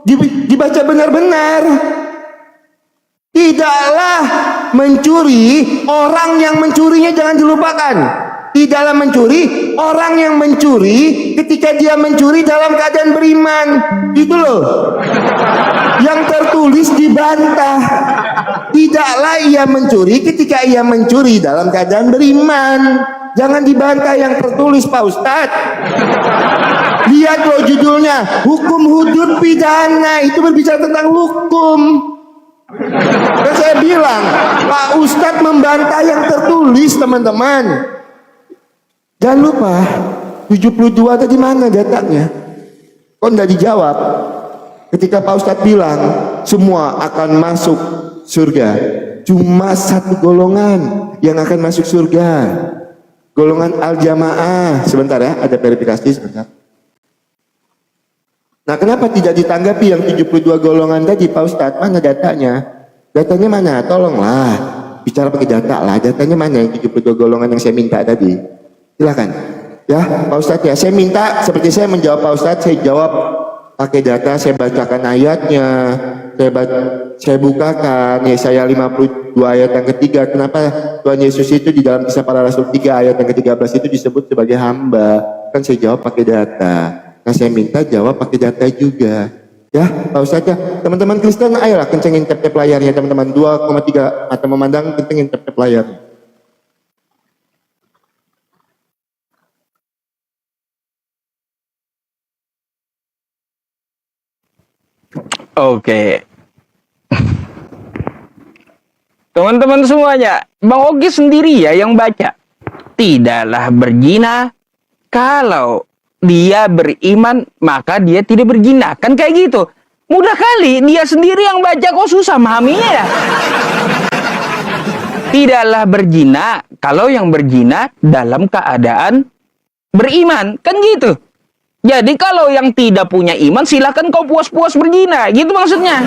dibaca benar-benar. Tidaklah mencuri, orang yang mencurinya jangan dilupakan. Tidaklah mencuri, orang yang mencuri ketika dia mencuri dalam keadaan beriman. Itu loh yang tertulis dibantah. Tidaklah ia mencuri ketika ia mencuri dalam keadaan beriman. Jangan dibantah yang tertulis, Pak Ustadz. Lihat loh judulnya, hukum hudud pidana, itu berbicara tentang hukum. Dan saya bilang, Pak Ustadz membantah yang tertulis, teman-teman. Jangan lupa, 72 tadi mana datanya? Kok enggak dijawab? Ketika Pak Ustadz bilang, semua akan masuk surga. Cuma satu golongan yang akan masuk surga. Golongan al-jamaah. Sebentar ya, ada verifikasi sebentar. Nah, kenapa tidak ditanggapi yang 72 golongan tadi, Pak Ustadz? Mana datanya? Datanya mana? Tolonglah, bicara pakai data lah. Datanya mana yang 72 golongan yang saya minta tadi? Silakan. Ya, Pak Ustadz ya. Saya minta, seperti saya menjawab Pak Ustadz, saya jawab pakai data, saya bacakan ayatnya, saya bukakan Yesaya 52 ayat yang ketiga. Kenapa Tuhan Yesus itu di dalam Kisah Para Rasul 3 ayat yang ke-13 itu disebut sebagai hamba? Kan saya jawab pakai data. Nah, saya minta jawab pakai data juga. Ya, Pak Ustadz ya. Teman-teman Kristen, ayolah kencengin tap-tap layarnya teman-teman. 2,3 mata memandang, kencengin tap-tap layar. Oke. Teman-teman semuanya, Bang Ogi sendiri ya yang baca. Tidaklah berzina kalau dia beriman, maka dia tidak berzina. Kan kayak gitu. Mudah kali, dia sendiri yang baca, kok susah memahaminya ya. Tidaklah berzina kalau yang berzina dalam keadaan beriman. Kan gitu. Jadi kalau yang tidak punya iman, silakan kau puas-puas berzina. Gitu maksudnya.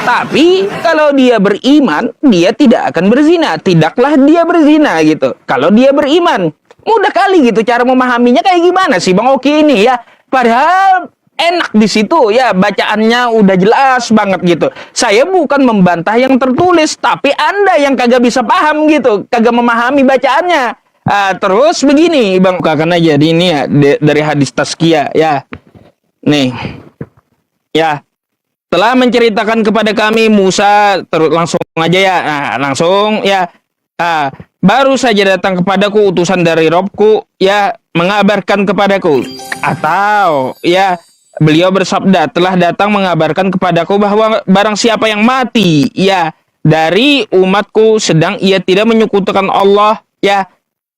Tapi kalau dia beriman, dia tidak akan berzina. Tidaklah dia berzina gitu. Kalau dia beriman. Mudah kali gitu cara memahaminya kayak gimana sih Bang Oki ini ya. Padahal enak di situ ya, bacaannya udah jelas banget gitu. Saya bukan membantah yang tertulis, tapi Anda yang kagak bisa paham gitu, kagak memahami bacaannya. Terus begini Bang, bukakan aja di ini ya, dari hadis Tazkiyah ya. Nih. Ya. Telah menceritakan kepada kami Musa, terus langsung aja ya. Nah, langsung ya. Baru saja datang kepadaku utusan dari Robku, ya, mengabarkan kepadaku. Atau ya, beliau bersabda, telah datang mengabarkan kepadaku bahwa barang siapa yang mati ya dari umatku sedang ia tidak menyekutukan Allah ya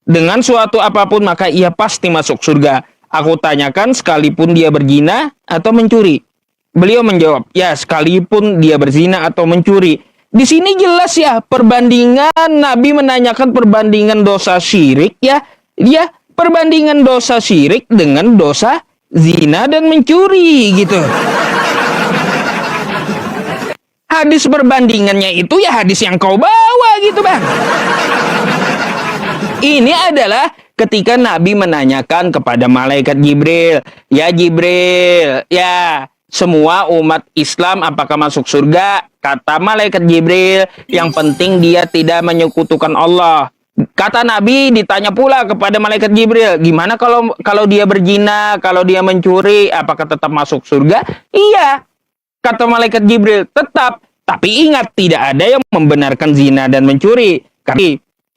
dengan suatu apapun, maka ia pasti masuk surga. Aku tanyakan, sekalipun dia berzina atau mencuri? Beliau menjawab, ya sekalipun dia berzina atau mencuri. Di sini jelas ya perbandingan, Nabi menanyakan perbandingan dosa syirik ya. Dia perbandingan dosa syirik dengan dosa zina dan mencuri gitu. Hadis perbandingannya itu ya hadis yang kau bawa gitu Bang. Ini adalah ketika Nabi menanyakan kepada malaikat Jibril, ya Jibril, ya semua umat Islam apakah masuk surga? Kata malaikat Jibril, yang penting dia tidak menyekutukan Allah. Kata Nabi ditanya pula kepada malaikat Jibril, gimana kalau dia berzina, kalau dia mencuri, apakah tetap masuk surga? Iya, kata malaikat Jibril, tetap. Tapi ingat, tidak ada yang membenarkan zina dan mencuri.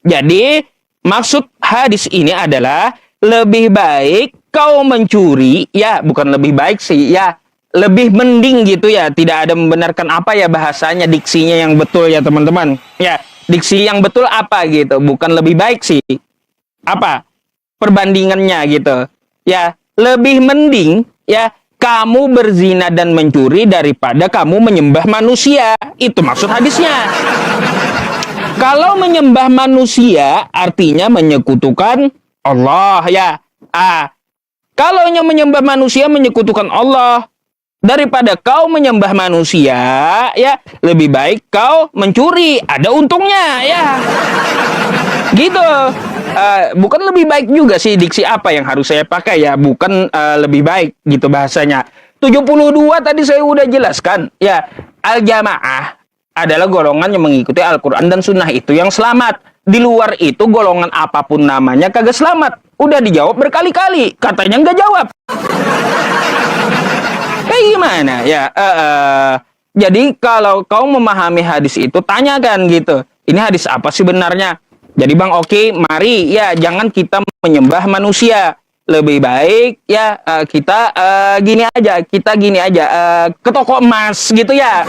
Jadi maksud hadis ini adalah lebih baik kau mencuri, ya bukan lebih baik sih, ya lebih mending gitu ya, tidak ada membenarkan apa ya bahasanya, diksinya yang betul ya teman-teman. Ya, diksi yang betul apa gitu, bukan lebih baik sih. Apa? Perbandingannya gitu. Ya, lebih mending ya kamu berzina dan mencuri daripada kamu menyembah manusia. Itu maksud hadisnya. Kalau menyembah manusia artinya menyekutukan Allah ya. Kalau menyembah manusia menyekutukan Allah, daripada kau menyembah manusia ya, lebih baik kau mencuri, ada untungnya ya. Gitu. Bukan lebih baik juga sih, diksi apa yang harus saya pakai ya, bukan lebih baik gitu bahasanya. 72 tadi saya udah jelaskan. Ya, al-jamaah adalah golongan yang mengikuti Al-Quran dan Sunnah, itu yang selamat. Di luar itu golongan apapun namanya kagak selamat. Udah dijawab berkali-kali, katanya nggak jawab. Gimana? Ya, jadi kalau kau memahami hadis itu, tanyakan gitu. Ini hadis apa sih sebenarnya? Jadi Bang Oki, mari ya jangan kita menyembah manusia. Lebih baik ya kita gini aja, ke toko emas gitu ya.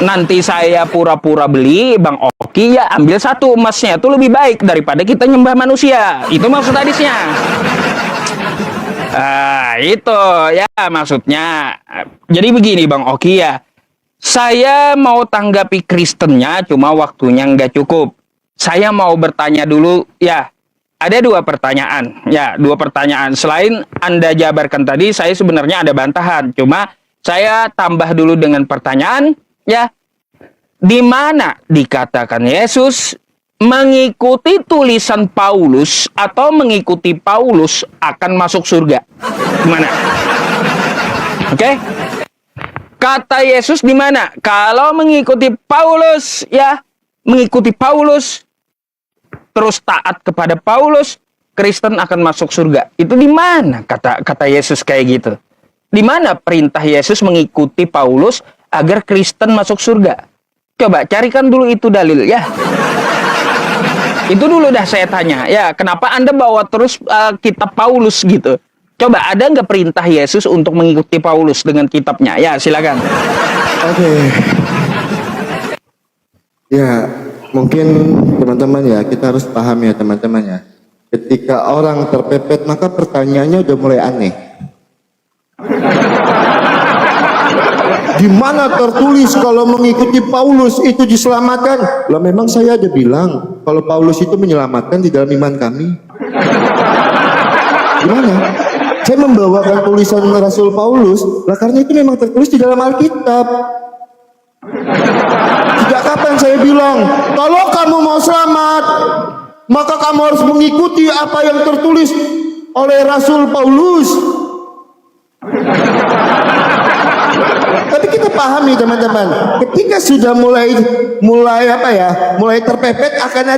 Nanti saya pura-pura beli, Bang Oki ya ambil satu emasnya, itu lebih baik daripada kita nyembah manusia. Itu maksud hadisnya. Itu ya maksudnya. Jadi begini Bang Oki ya, saya mau tanggapi Kristennya, cuma waktunya nggak cukup. Saya mau bertanya dulu ya. Ada dua pertanyaan, ya dua pertanyaan. Selain Anda jabarkan tadi, saya sebenarnya ada bantahan. Cuma saya tambah dulu dengan pertanyaan, ya. Di mana dikatakan Yesus mengikuti tulisan Paulus atau mengikuti Paulus akan masuk surga? Gimana? Oke? Kata Yesus di mana? Kalau mengikuti Paulus, ya, mengikuti Paulus, terus taat kepada Paulus, Kristen akan masuk surga. Itu di mana kata Yesus kayak gitu? Di mana perintah Yesus mengikuti Paulus agar Kristen masuk surga? Coba carikan dulu itu dalil ya. Itu dulu dah saya tanya. Ya, kenapa Anda bawa terus kitab Paulus gitu? Coba ada nggak perintah Yesus untuk mengikuti Paulus dengan kitabnya? Ya, silakan. Oke. Ya, mungkin teman-teman ya, kita harus paham ya teman-teman ya. Ketika orang terpepet, maka pertanyaannya udah mulai aneh. Di mana tertulis kalau mengikuti Paulus itu diselamatkan? Lah memang saya ada bilang kalau Paulus itu menyelamatkan di dalam iman kami. Gimana? Saya membawakan tulisan Rasul Paulus, lah karena itu memang tertulis di dalam Alkitab. Sejak kapan saya bilang, kalau kamu mau selamat, maka kamu harus mengikuti apa yang tertulis oleh Rasul Paulus. Tapi kita pahami teman-teman, ketika sudah mulai terpepet, akan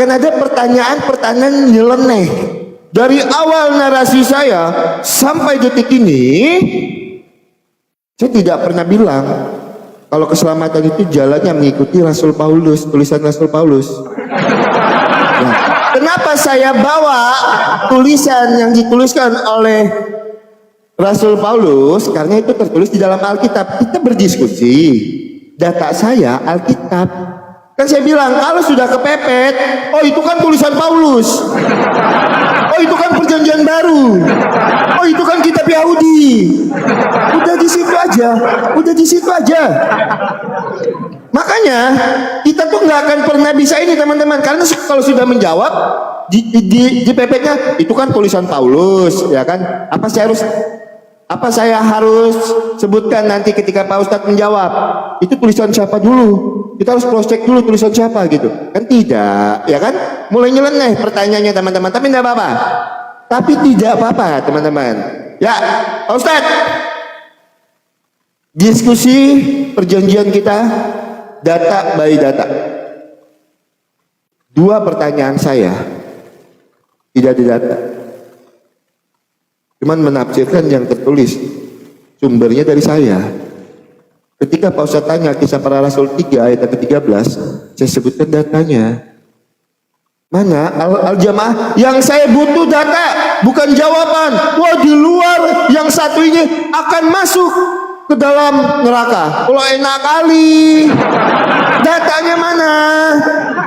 ada pertanyaan nyeleneh. Dari awal narasi saya sampai detik ini, saya tidak pernah bilang kalau keselamatan itu jalannya mengikuti Rasul Paulus, tulisan Rasul Paulus. Nah, kenapa saya bawa tulisan yang dituliskan oleh Rasul Paulus? Karena itu tertulis di dalam Alkitab. Kita berdiskusi. Data saya Alkitab. Kan saya bilang kalau sudah kepepet, oh itu kan tulisan Paulus. Oh itu kan perjanjian baru. Oh itu kan kitab Yahudi. Udah di situ aja. Makanya kita tuh nggak akan pernah bisa ini teman-teman, karena kalau sudah menjawab di pepetnya itu kan tulisan Paulus, ya kan? Apa saya harus sebutkan nanti ketika Pak Ustadz menjawab itu tulisan siapa dulu? Kita harus cross check dulu tulisan siapa gitu. Kan tidak, ya kan? Mulai nyeleneh pertanyaannya teman-teman. Tapi tidak apa-apa. Teman-teman. Ya, Pak Ustadz. Diskusi perjanjian kita data by data. Dua pertanyaan saya tidak ada data. Cuman menafsirkan yang tertulis. Sumbernya dari saya. Ketika Pak Ustadz tanya Kisah Para Rasul 3 ayat ke-13, saya sebutkan datanya. Mana al-jamaah? Yang saya butuh data, bukan jawaban. Wah, di luar yang satu ini akan masuk ke dalam neraka. Kalau enak kali. Datanya mana?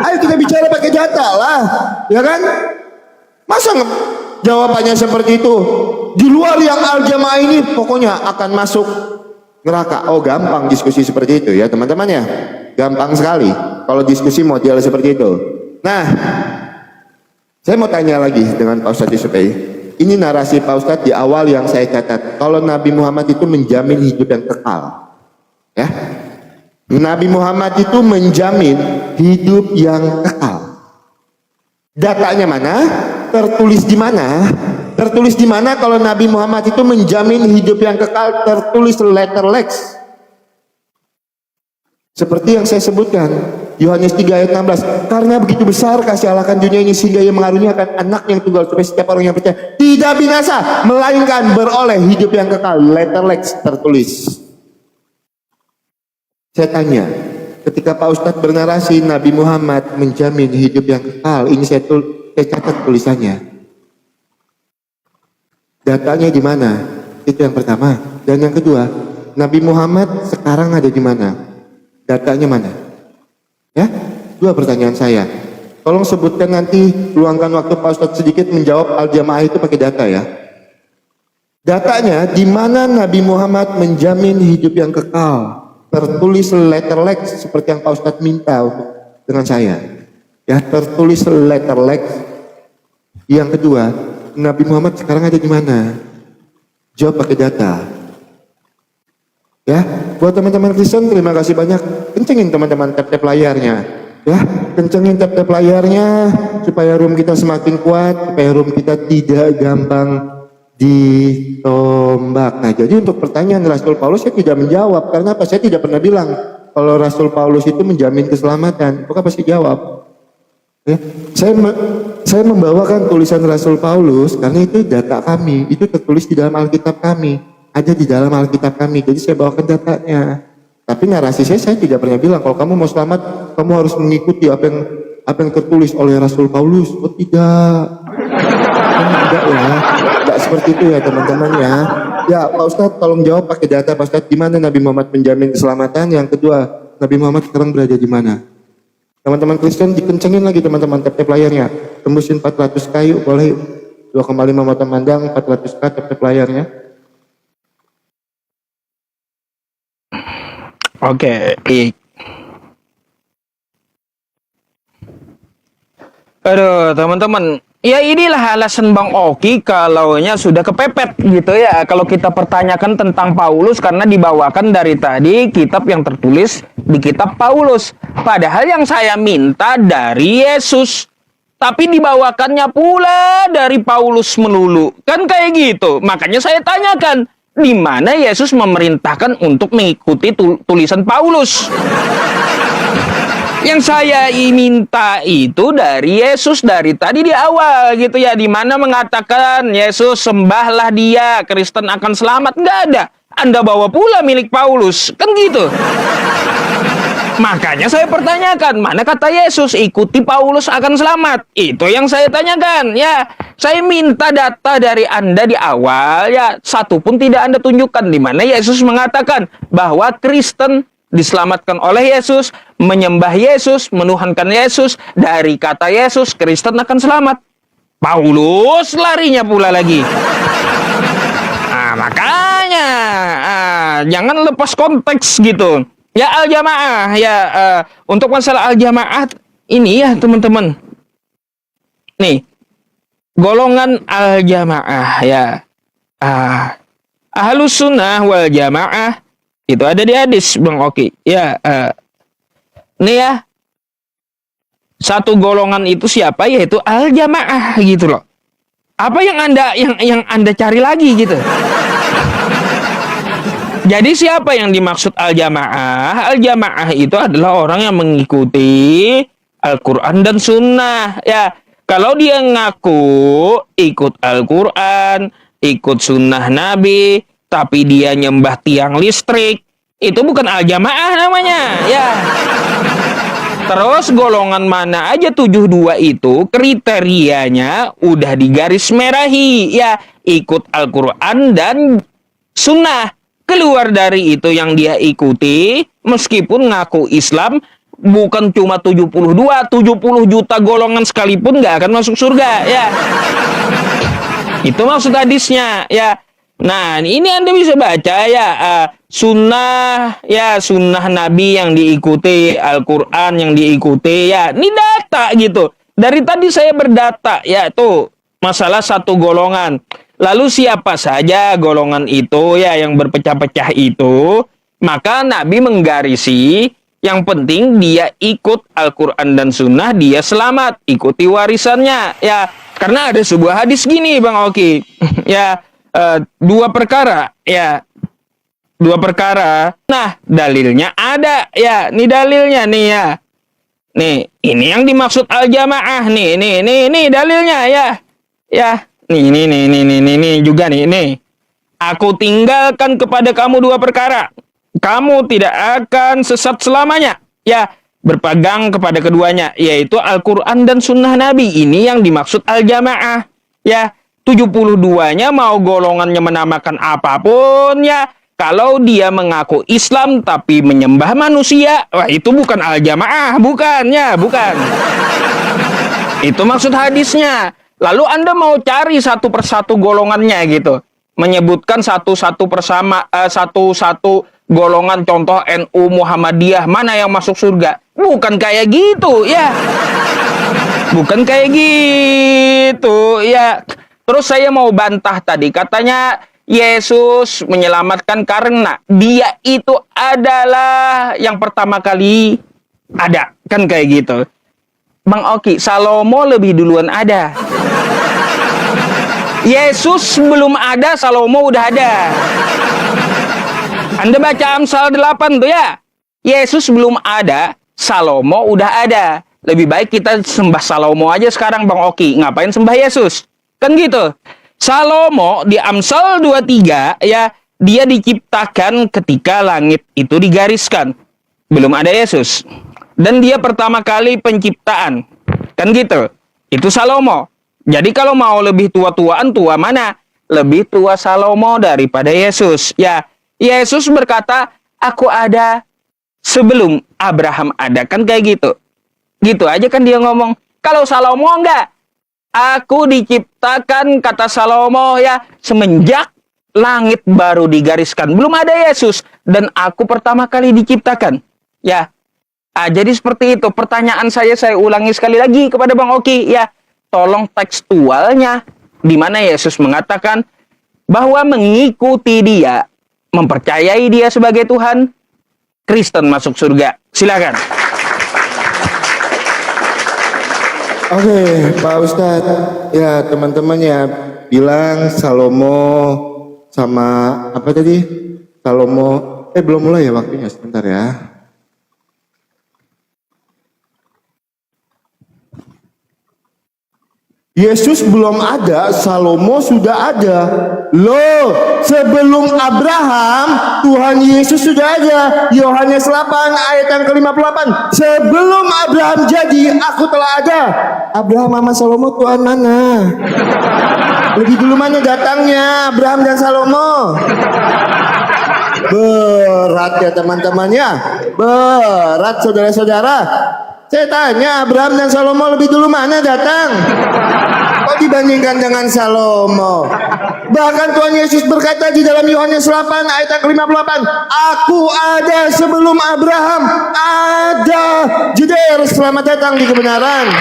Ayo kita bicara pakai data lah. Ya kan? Masa jawabannya seperti itu? Di luar yang al-jamaah ini pokoknya akan masuk neraka. Oh, gampang diskusi seperti itu ya teman-teman ya. Gampang sekali kalau diskusi model seperti itu. Nah, saya mau tanya lagi dengan Pak Ustadz Yusuf. Ini narasi Pak Ustadz di awal yang saya catat. Kalau Nabi Muhammad itu menjamin hidup yang kekal, ya, Nabi Muhammad itu menjamin hidup yang kekal. Datanya mana? Tertulis di mana? Tertulis di mana kalau Nabi Muhammad itu menjamin hidup yang kekal? Tertulis letter lex. Seperti yang saya sebutkan, Yohanes 3 ayat 16. Karena begitu besar kasih Allah akan dunia ini sehingga ia mengaruniakan anak yang tunggal supaya setiap orang yang percaya tidak binasa, melainkan beroleh hidup yang kekal. Letter lex, tertulis. Saya tanya, ketika Pak Ustadz bernarasi Nabi Muhammad menjamin hidup yang kekal, ini saya catat tulisannya. Datanya di mana? Itu yang pertama. Dan yang kedua, Nabi Muhammad sekarang ada di mana? Datanya mana? Ya, dua pertanyaan saya. Tolong sebutkan nanti, luangkan waktu Pak Ustadz sedikit menjawab al-jamaah itu pakai data ya. Datanya di mana Nabi Muhammad menjamin hidup yang kekal? Tertulis letter lex seperti yang Pak Ustadz minta untuk dengan saya. Ya, tertulis letter lex. Yang kedua, Nabi Muhammad sekarang ada di mana? Jawab pakai data. Ya, buat teman-teman Kristen terima kasih banyak. Kencengin teman-teman tap-tap layarnya. Ya, kencengin tap-tap layarnya supaya room kita semakin kuat, supaya room kita tidak gampang ditombak. Nah, jadi untuk pertanyaan Rasul Paulus saya tidak menjawab karena apa? Saya tidak pernah bilang kalau Rasul Paulus itu menjamin keselamatan. Bukan pasti jawab. Ya, saya membawakan tulisan Rasul Paulus karena itu data kami, itu tertulis di dalam Alkitab kami. Ada di dalam Alkitab kami, jadi saya bawakan datanya. Tapi narasi saya tidak pernah bilang kalau kamu mau selamat, kamu harus mengikuti apa yang tertulis oleh Rasul Paulus. Oh tidak, tidak ya, tidak seperti itu ya teman-teman ya. Ya Pak Ustadz, tolong jawab pakai data Pak Ustadz. Di mana Nabi Muhammad menjamin keselamatan? Yang kedua, Nabi Muhammad sekarang berada di mana? Teman-teman Kristen dikencengin lagi teman-teman tap-tap layarnya. Tembusin 400 kayu boleh 2,5 mata mandang 400 k tap-tap layarnya. Oke, baik. Aduh, teman-teman. Ya inilah alasan Bang Oki kalaunya sudah kepepet gitu ya. Kalau kita pertanyakan tentang Paulus karena dibawakan dari tadi kitab yang tertulis di kitab Paulus. Padahal yang saya minta dari Yesus. Tapi dibawakannya pula dari Paulus melulu. Kan kayak gitu. Makanya saya tanyakan. Di mana Yesus memerintahkan untuk mengikuti tulisan Paulus? Yang saya minta itu dari Yesus dari tadi di awal gitu ya, di mana mengatakan Yesus sembahlah dia, Kristen akan selamat. Nggak ada. Anda bawa pula milik Paulus, kan gitu. Makanya saya pertanyakan, mana kata Yesus ikuti Paulus akan selamat? Itu yang saya tanyakan ya. Saya minta data dari Anda di awal ya, satu pun tidak Anda tunjukkan di mana Yesus mengatakan bahwa Kristen diselamatkan oleh Yesus, menyembah Yesus, menuhankan Yesus, dari kata Yesus Kristen akan selamat. Paulus larinya pula lagi. Nah, makanya jangan lepas konteks gitu. Ya al-jamaah ya, untuk masalah al-jamaah ini ya teman-teman. Nih, golongan al-jamaah ya. Ahlus sunnah wal jamaah itu ada di hadis Bang Oki. Ya, nih ya. Satu golongan itu siapa? Yaitu al-jamaah gitu loh. Apa yang Anda cari lagi gitu? Jadi siapa yang dimaksud al-jamaah? Al-jamaah itu adalah orang yang mengikuti Al-Quran dan Sunnah. Ya, kalau dia ngaku ikut Al-Quran, ikut Sunnah Nabi, tapi dia nyembah tiang listrik, itu bukan al-jamaah namanya. Ya. Terus golongan mana aja 72 itu kriterianya udah digaris merahi. Ya, ikut Al-Quran dan Sunnah. Keluar dari itu yang dia ikuti, meskipun ngaku Islam, bukan cuma 72, 70 juta golongan sekalipun nggak akan masuk surga, ya. Itu maksud hadisnya, ya. Nah, ini Anda bisa baca ya, sunnah, ya, sunnah Nabi yang diikuti, Al-Quran yang diikuti, ya. Ini data gitu. Dari tadi saya berdata, ya, tuh, masalah satu golongan. Lalu siapa saja golongan itu ya yang berpecah-pecah itu, maka Nabi menggarisi yang penting dia ikut Al-Quran dan Sunnah, dia selamat, ikuti warisannya ya. Karena ada sebuah hadis gini Bang Oki. Ya, dua perkara. Ya, dua perkara. Nah, dalilnya ada. Ya, ini dalilnya nih ya. Nih, ini yang dimaksud al-jamaah. Nih dalilnya ya. Ya, nih juga nih. Aku tinggalkan kepada kamu dua perkara. Kamu tidak akan sesat selamanya. Ya, berpegang kepada keduanya, yaitu Al-Quran dan Sunnah Nabi. Ini yang dimaksud al-jamaah. Ya, 72-nya mau golongannya menamakan apapun ya. Kalau dia mengaku Islam tapi menyembah manusia, wah itu bukan al-jamaah, bukan ya, bukan. Itu maksud hadisnya. Lalu Anda mau cari satu persatu golongannya gitu. Menyebutkan satu-satu golongan, contoh NU Muhammadiyah, mana yang masuk surga. Bukan kayak gitu ya. Bukan kayak gitu ya. Terus saya mau bantah tadi, katanya Yesus menyelamatkan karena dia itu adalah yang pertama kali ada. Kan kayak gitu. Bang Oki, Salomo lebih duluan ada. Yesus belum ada, Salomo udah ada. Anda baca Amsal 8 tuh ya. Yesus belum ada, Salomo udah ada. Lebih baik kita sembah Salomo aja sekarang Bang Oki. Ngapain sembah Yesus? Kan gitu. Salomo di Amsal 23 ya, dia diciptakan ketika langit itu digariskan. Belum ada Yesus. Dan dia pertama kali penciptaan. Kan gitu. Itu Salomo. Jadi kalau mau lebih tua-tuaan, tua mana? Lebih tua Salomo daripada Yesus. Ya, Yesus berkata, aku ada sebelum Abraham ada. Kan kayak gitu. Gitu aja kan dia ngomong. Kalau Salomo enggak. Aku diciptakan, kata Salomo ya, semenjak langit baru digariskan. Belum ada Yesus. Dan aku pertama kali diciptakan. Ya. Jadi seperti itu. Pertanyaan saya ulangi sekali lagi kepada Bang Oki. Ya. Tolong tekstualnya. Di mana Yesus mengatakan bahwa mengikuti dia, mempercayai dia sebagai Tuhan, Kristen masuk surga. Silakan. Oke, Pak Ustadz. Ya, teman-teman ya bilang Salomo sama apa tadi? Salomo. Belum mulai ya waktunya, sebentar ya. Yesus belum ada, Salomo sudah ada. Loh, sebelum Abraham, Tuhan Yesus sudah ada. Yohanes 8 ayat yang ke-58. Sebelum Abraham jadi, aku telah ada. Abraham sama Salomo Tuhan mana? Lebih dulu mana datangnya Abraham dan Salomo? Berat ya teman-teman ya. Berat saudara-saudara. Saya tanya, Abraham dan Salomo lebih dulu mana datang? Kok dibandingkan dengan Salomo? Bahkan Tuhan Yesus berkata di dalam Yohanes 8 ayat yang ke-58, aku ada sebelum Abraham ada. Jeder, selamat datang di kebenaran.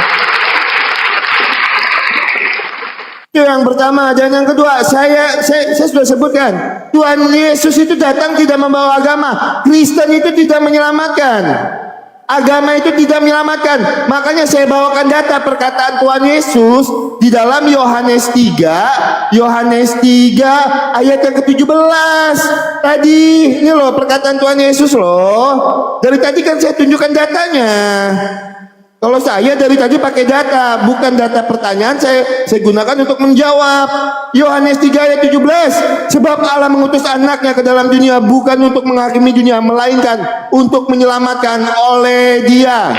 Itu yang pertama. Dan yang kedua, saya sudah sebutkan, Tuhan Yesus itu datang tidak membawa agama. Kristen itu tidak menyelamatkan. Agama itu tidak menyelamatkan. Makanya saya bawakan data perkataan Tuhan Yesus di dalam Yohanes 3 ayat yang ke-17. Tadi ini loh perkataan Tuhan Yesus loh. Dari tadi kan saya tunjukkan datanya. Kalau saya dari tadi pakai data, bukan data pertanyaan, saya gunakan untuk menjawab. Yohanes 3 ayat 17. Sebab Allah mengutus anaknya ke dalam dunia bukan untuk menghakimi dunia, melainkan untuk menyelamatkan oleh dia.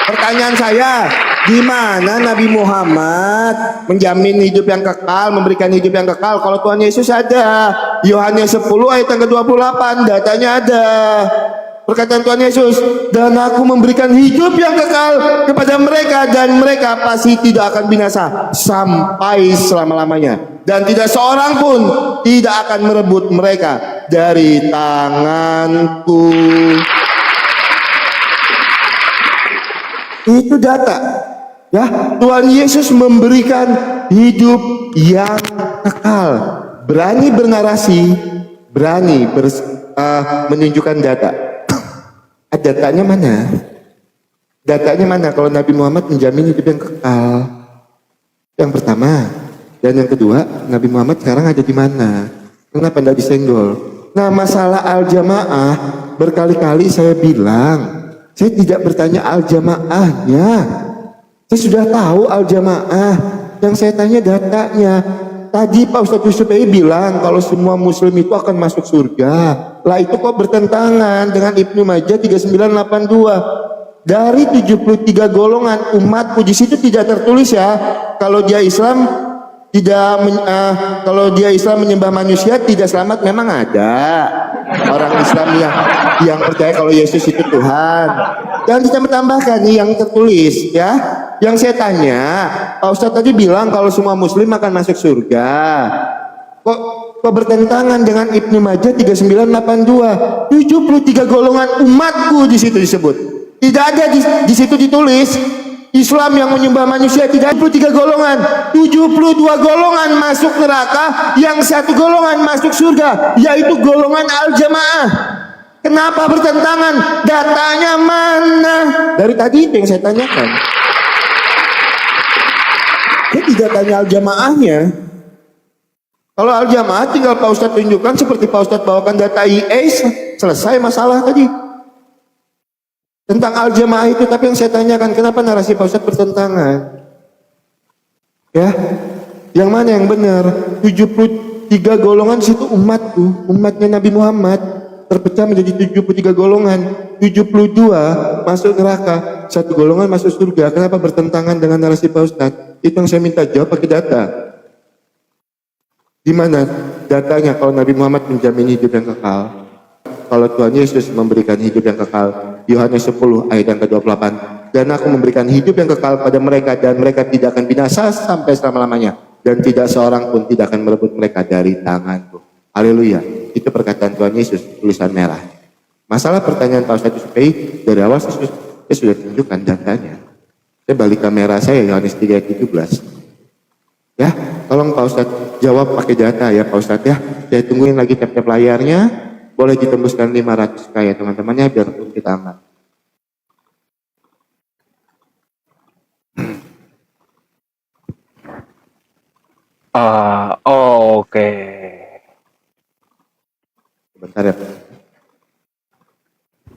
Pertanyaan saya, di mana Nabi Muhammad menjamin hidup yang kekal, memberikan hidup yang kekal? Kalau Tuhan Yesus ada. Yohanes 10 ayat yang ke-28, datanya ada. Perkataan Tuhan Yesus, dan aku memberikan hidup yang kekal kepada mereka, dan mereka pasti tidak akan binasa sampai selama-lamanya, dan tidak seorang pun tidak akan merebut mereka dari tanganku. Itu data ya. Tuhan Yesus memberikan hidup yang kekal. Berani bernarasi, berani menunjukkan data. Datanya mana? Datanya mana kalau Nabi Muhammad menjamin hidup yang kekal? Yang pertama. Dan yang kedua, Nabi Muhammad sekarang ada di mana? Kenapa tidak disenggol? Nah, masalah al-jamaah, berkali-kali saya bilang, saya tidak bertanya al-jamaahnya. Saya sudah tahu al-jamaah. Yang saya tanya datanya. Tadi Pak Ustadz Yusuf bilang kalau semua muslim itu akan masuk surga. Lah itu kok bertentangan dengan Ibnu Majah 3982. Dari 73 golongan umatku, di situ tidak tertulis ya kalau dia Islam kalau dia Islam menyembah manusia tidak selamat. Memang ada orang Islam yang percaya kalau Yesus itu Tuhan. Dan kita menambahkan nih yang tertulis ya. Yang saya tanya, Pak Ustadz tadi bilang kalau semua muslim akan masuk surga. Kok bertentangan dengan Ibnu Majah 3982? 73 golongan umatku di situ disebut. Tidak ada di situ ditulis Islam yang menyembah manusia. Tidak. 73 golongan, 72 golongan masuk neraka, yang satu golongan masuk surga, yaitu golongan al-jamaah. Kenapa bertentangan? Datanya mana? Dari tadi itu yang saya tanyakan. Saya tidak tanya al-jamaahnya. Kalau al-jamaah tinggal Pak Ustadz tunjukkan seperti Pak Ustadz bawakan data IAS, selesai masalah tadi. Tentang al-jamaah itu, tapi yang saya tanyakan kenapa narasi Pak Ustadz bertentangan? Ya, yang mana yang benar? 73 golongan situ umatku, umatnya Nabi Muhammad terpecah menjadi 73 golongan. 72 masuk neraka, satu golongan masuk surga. Kenapa bertentangan dengan narasi Pak Ustadz? Itu yang saya minta jawab pakai data. Di mana datanya kalau Nabi Muhammad menjamin hidup yang kekal? Kalau Tuhan Yesus memberikan hidup yang kekal, Yohanes 10 ayat yang ke-28, dan aku memberikan hidup yang kekal pada mereka, dan mereka tidak akan binasa sampai selama-lamanya, dan tidak seorang pun tidak akan merebut mereka dari tanganku. Haleluya. Itu perkataan Tuhan Yesus, tulisan merah. Masalah pertanyaan Pak Ustadz Yusuf dari awal saya sudah tunjukkan datanya. Saya balik kamera saya, Yohanes 3 ayat 17. Ya, tolong Pak Ustadz jawab pakai data ya Pak Ustadz ya. Saya tungguin lagi tap-tap layarnya. Boleh ditembuskan 500k ya teman-temannya biar kita aman. Oke. Bentar ya.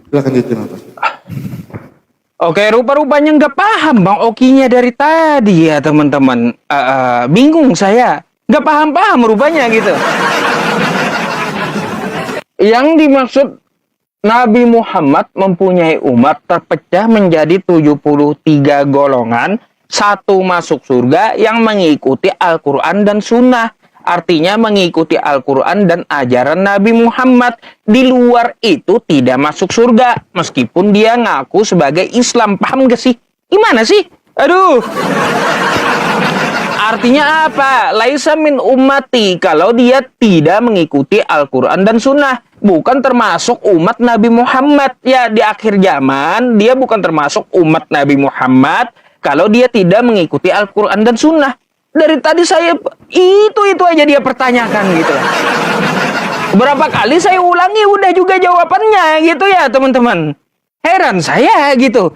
Silakan diterima Pak. Oke, rupa-rupanya nggak paham Bang Okinya dari tadi ya teman-teman. Bingung saya, nggak paham-paham rupanya gitu. Yang dimaksud Nabi Muhammad mempunyai umat terpecah menjadi 73 golongan, satu masuk surga yang mengikuti Al-Quran dan Sunnah. Artinya mengikuti Al-Quran dan ajaran Nabi Muhammad. Di luar itu tidak masuk surga, meskipun dia ngaku sebagai Islam. Paham gak sih? Gimana sih? Aduh. Artinya apa? Laisa min ummati, kalau dia tidak mengikuti Al-Quran dan Sunnah. Bukan termasuk umat Nabi Muhammad. Ya, di akhir zaman, dia bukan termasuk umat Nabi Muhammad kalau dia tidak mengikuti Al-Quran dan Sunnah. Dari tadi saya, itu aja dia pertanyakan gitu. Berapa kali saya ulangi, udah juga jawabannya gitu ya teman-teman. Heran saya gitu.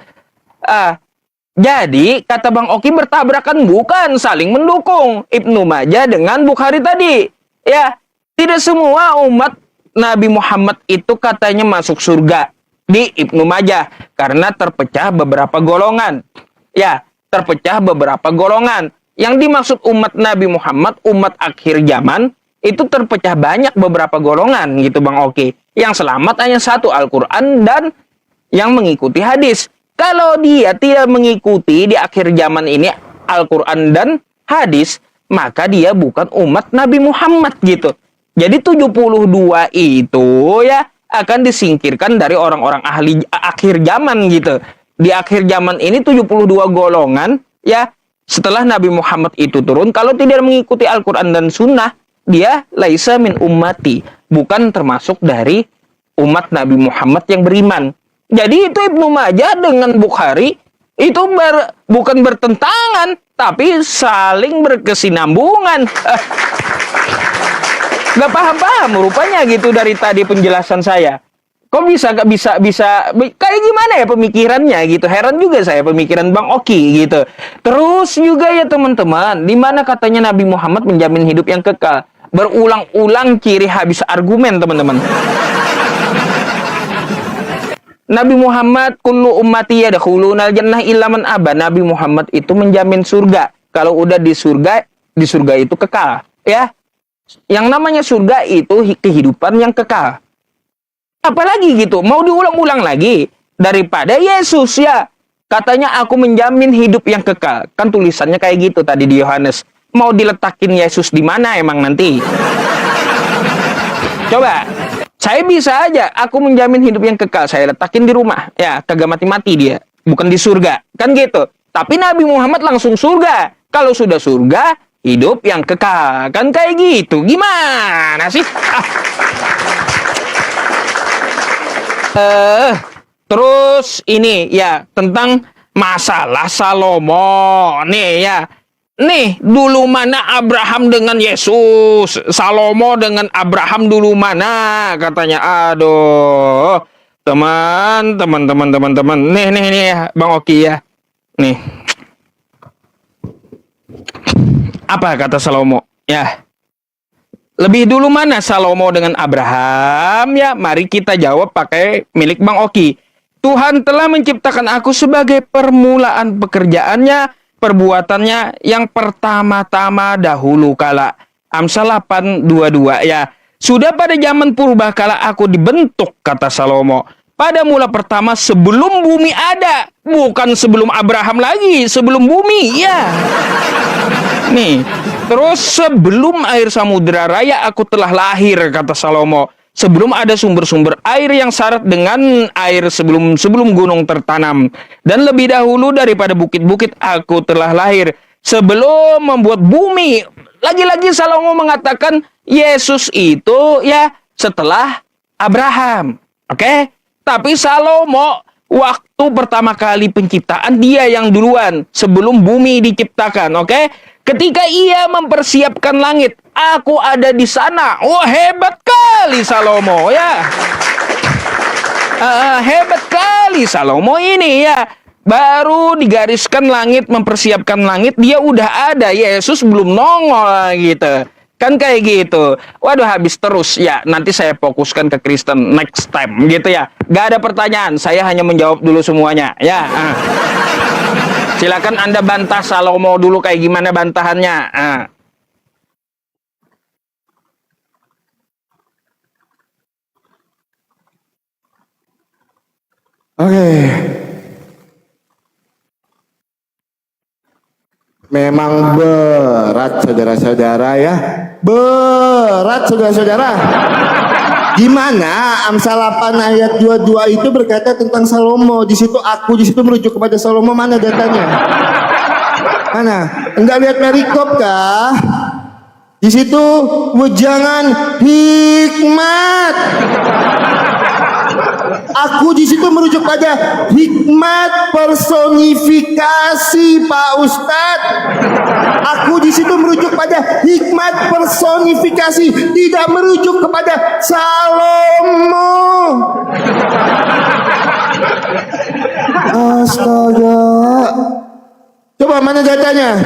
Jadi, kata Bang Oki bertabrakan, bukan saling mendukung. Ibnu Majah dengan Bukhari tadi. Ya, tidak semua umat Nabi Muhammad itu katanya masuk surga di Ibnu Majah. Karena terpecah beberapa golongan. Ya, terpecah beberapa golongan. Yang dimaksud umat Nabi Muhammad, umat akhir zaman, itu terpecah banyak beberapa golongan gitu Bang Oki. Yang selamat hanya satu, Al-Quran dan yang mengikuti hadis. Kalau dia tidak mengikuti di akhir zaman ini Al-Quran dan hadis, maka dia bukan umat Nabi Muhammad gitu. Jadi 72 itu ya akan disingkirkan dari orang-orang ahli akhir zaman gitu. Di akhir zaman ini 72 golongan ya setelah Nabi Muhammad itu turun, kalau tidak mengikuti Al-Quran dan Sunnah, dia laisa min ummati, bukan termasuk dari umat Nabi Muhammad yang beriman. Jadi itu Ibnu Majah dengan Bukhari itu bukan bertentangan, tapi saling berkesinambungan. Gak paham-paham rupanya gitu dari tadi penjelasan saya. Kok kayak gimana ya pemikirannya gitu. Heran juga saya pemikiran Bang Oki gitu. Terus juga ya teman-teman, di mana katanya Nabi Muhammad menjamin hidup yang kekal. Berulang-ulang ciri habis argumen teman-teman. Nabi Muhammad kullu ummati yadkhulunal jannah illa man aba. Nabi Muhammad itu menjamin surga. Kalau udah di surga itu kekal, ya. Yang namanya surga itu kehidupan yang kekal. Apalagi gitu, mau diulang-ulang lagi daripada Yesus ya. Katanya aku menjamin hidup yang kekal. Kan tulisannya kayak gitu tadi di Yohanes. Mau diletakin Yesus di mana emang nanti? Coba, saya bisa aja aku menjamin hidup yang kekal. Saya letakin di rumah. Ya, kagak mati-mati dia. Bukan di surga. Kan gitu. Tapi Nabi Muhammad langsung surga. Kalau sudah surga, hidup yang kekal. Kan kayak gitu. Gimana sih? Terus ini ya tentang masalah Salomo nih ya. Nih dulu mana Abraham dengan Yesus, Salomo dengan Abraham dulu mana katanya. Aduh, teman. Nih ya, Bang Oki ya. Nih. Apa kata Salomo? Ya. Lebih dulu mana Salomo dengan Abraham? Ya, mari kita jawab pakai milik Bang Oki. Tuhan telah menciptakan aku sebagai permulaan pekerjaannya, perbuatannya yang pertama-tama dahulu kala. Amsal 8:22 ya. Sudah pada zaman purbakala aku dibentuk, kata Salomo. Pada mula pertama sebelum bumi ada. Bukan sebelum Abraham lagi, sebelum bumi ya. Nih, terus sebelum air samudera raya aku telah lahir, kata Salomo. Sebelum ada sumber-sumber air yang syarat dengan air sebelum gunung tertanam. Dan lebih dahulu daripada bukit-bukit aku telah lahir. Sebelum membuat bumi. Lagi-lagi Salomo mengatakan Yesus itu ya setelah Abraham. Oke? Tapi Salomo waktu pertama kali penciptaan dia yang duluan. Sebelum bumi diciptakan. Oke? Ketika ia mempersiapkan langit, aku ada di sana. Wah, hebat kali Salomo ya. Hebat kali Salomo ini ya. Baru digariskan langit, mempersiapkan langit, dia udah ada. Yesus belum nongol gitu. Kan kayak gitu. Waduh, habis terus ya. Nanti saya fokuskan ke Kristen next time gitu ya. Gak ada pertanyaan, saya hanya menjawab dulu semuanya ya. Silakan Anda bantah Salomo dulu kayak gimana bantahannya. Oke. Memang berat saudara-saudara ya. Berat saudara-saudara. Gimana Amsal 8 ayat 22 itu berkata tentang Salomo. Di situ merujuk kepada Salomo, mana datanya? Mana? Enggak lihat perikop kah? Di situ wejangan hikmat. Aku di situ merujuk pada hikmat personifikasi, Pak Ustadz. Aku di situ merujuk pada hikmat personifikasi, tidak merujuk kepada Salomo. Astaga. Coba mana datanya?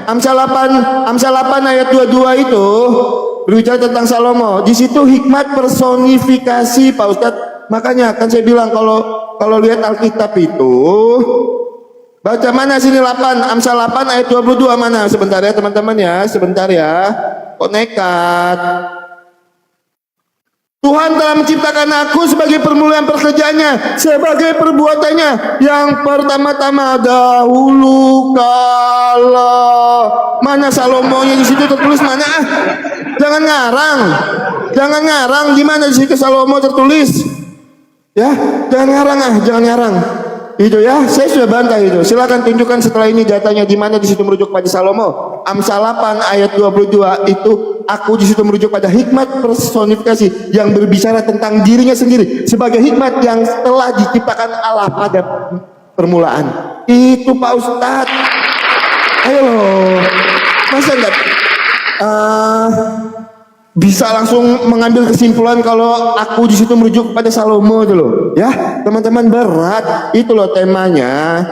Amsal 8 ayat 22 itu berbicara tentang Salomo. Di situ hikmat personifikasi, Pak Ustadz. Makanya kan saya bilang kalau lihat Alkitab itu baca mana sini 8 Amsal 8 ayat 22 mana? Sebentar ya teman-teman ya, sebentar ya. Kok nekat? Tuhan telah menciptakan aku sebagai permulaan pekerjaannya, sebagai perbuatannya yang pertama-tama dahulu kala. Mana Salomonya di situ tertulis mana? Jangan ngarang. Gimana di situ Salomo tertulis? Ya, jangan ngarang. Itu ya, saya sudah bantah itu. Silakan tunjukkan setelah ini datanya di mana di situ merujuk pada Salomo. Amsal 8 ayat 22 itu aku di situ merujuk pada hikmat personifikasi yang berbicara tentang dirinya sendiri sebagai hikmat yang telah diciptakan Allah pada permulaan. Itu Pak Ustadz. Ayo loh. Masa enggak bisa langsung mengambil kesimpulan kalau aku di situ merujuk kepada Salomo itu loh. Ya, teman-teman, berat itu loh temanya.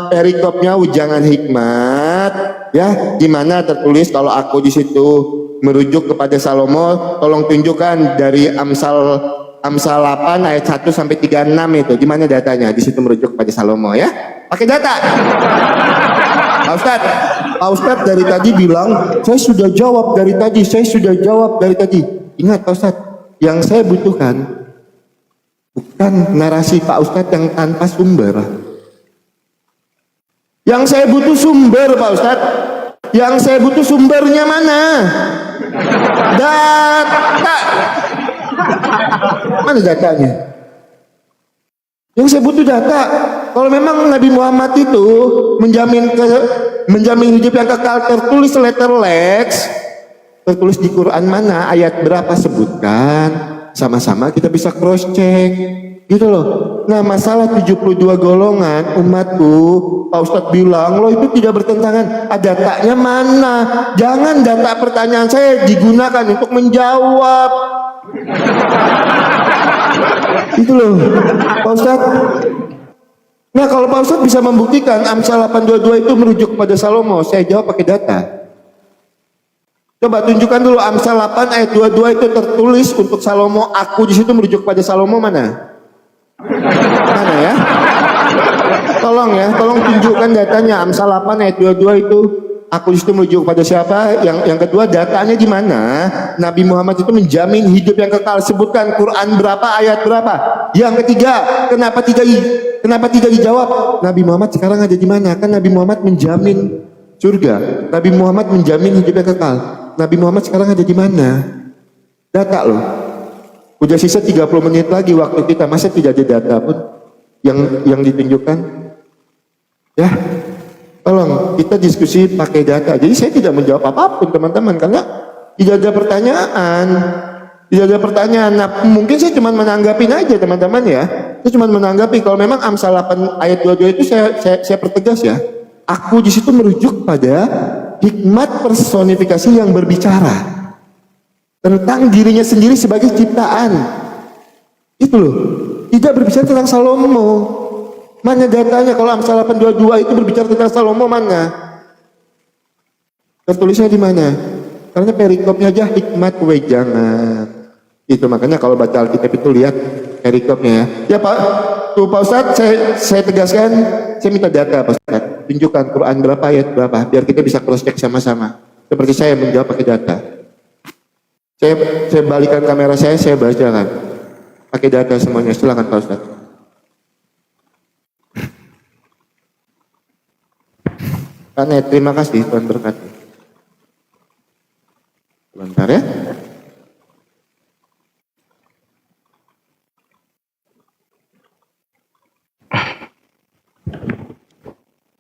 Perikopnya ujangan hikmat, ya, di mana tertulis kalau aku di situ merujuk kepada Salomo, tolong tunjukkan dari Amsal 8 ayat 1 sampai 36 itu. Di mana datanya? Di situ merujuk kepada Salomo, ya. Pakai data. Pak Ustadz dari tadi bilang, saya sudah jawab dari tadi. Ingat Pak Ustadz, yang saya butuhkan bukan narasi Pak Ustadz yang tanpa sumber. Yang saya butuh sumber, Pak Ustadz. Yang saya butuh sumbernya mana? Data. Mana datanya? Yang saya butuh data. Kalau memang Nabi Muhammad itu menjamin hidup yang kekal, tertulis letter lex, tertulis di Quran mana, ayat berapa, sebutkan, sama-sama kita bisa cross check, gitu loh. Nah, masalah 72 golongan umatku, Pak Ustadz bilang, loh itu tidak bertentangan. Datanya mana? Jangan data pertanyaan saya digunakan untuk menjawab. Itu loh, Pak Ustadz. Nah, kalau Pak Ustadz bisa membuktikan Amsal 8:22 itu merujuk kepada Salomo, saya jawab pakai data. Coba tunjukkan dulu Amsal 8 ayat 22 itu tertulis untuk Salomo, aku di situ merujuk kepada Salomo mana? Mana ya? Tolong tunjukkan datanya. Amsal 8 ayat 22 itu aku di situ merujuk kepada siapa? Yang kedua, datanya di mana? Nabi Muhammad itu menjamin hidup yang kekal. Sebutkan Quran berapa, ayat berapa? Yang ketiga, kenapa tidak dijawab? Nabi Muhammad sekarang ada di mana? Kan Nabi Muhammad menjamin surga. Nabi Muhammad menjamin hidup yang kekal. Nabi Muhammad sekarang ada di mana? Data loh. Udah sisa 30 menit lagi waktu kita, masa tidak ada data pun yang ditunjukkan? Ya, tolong kita diskusi pakai data. Jadi saya tidak menjawab apapun teman-teman, karena tidak ada pertanyaan. Nah, mungkin saya cuma menanggapin aja teman-teman ya. Saya cuma menanggapi kalau memang Amsal 8 ayat 22 itu saya pertegas ya. Aku di situ merujuk pada hikmat personifikasi yang berbicara tentang dirinya sendiri sebagai ciptaan. Itu loh. Tidak berbicara tentang Salomo. Mana datanya kalau Amsal 8:22 itu berbicara tentang Salomo, mana? Tertulisnya di mana? Karena perikopnya aja hikmat wejangan. Itu makanya kalau baca Alkitab itu lihat perikopnya ya. Ya Pak, tuh Pak Ustadz, saya tegaskan, saya minta data Pak Ustadz. Tunjukkan Quran berapa, ayat berapa, biar kita bisa cross check sama-sama. Seperti saya menjawab pakai data. Saya balikan kamera saya bacakan. Pakai data semuanya, silakan Pak Ustadz. Karena terima kasih, Tuhan berkati. Sebentar ya.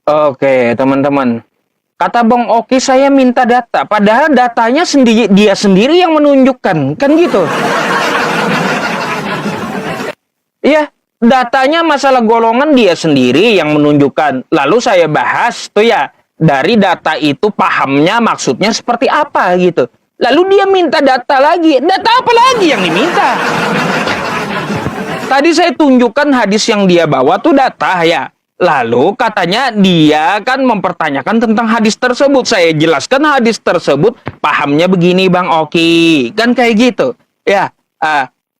Oke, teman-teman. Kata Bang Oki, saya minta data. Padahal datanya dia sendiri yang menunjukkan. Kan gitu. Iya, datanya masalah golongan dia sendiri yang menunjukkan. Lalu saya bahas tuh ya, dari data itu pahamnya maksudnya seperti apa gitu. Lalu dia minta data lagi. Data apa lagi yang diminta? Tadi saya tunjukkan hadis yang dia bawa tuh data ya. Lalu katanya dia kan mempertanyakan tentang hadis tersebut. Saya jelaskan hadis tersebut pahamnya begini Bang Oki. Kan kayak gitu. Ya,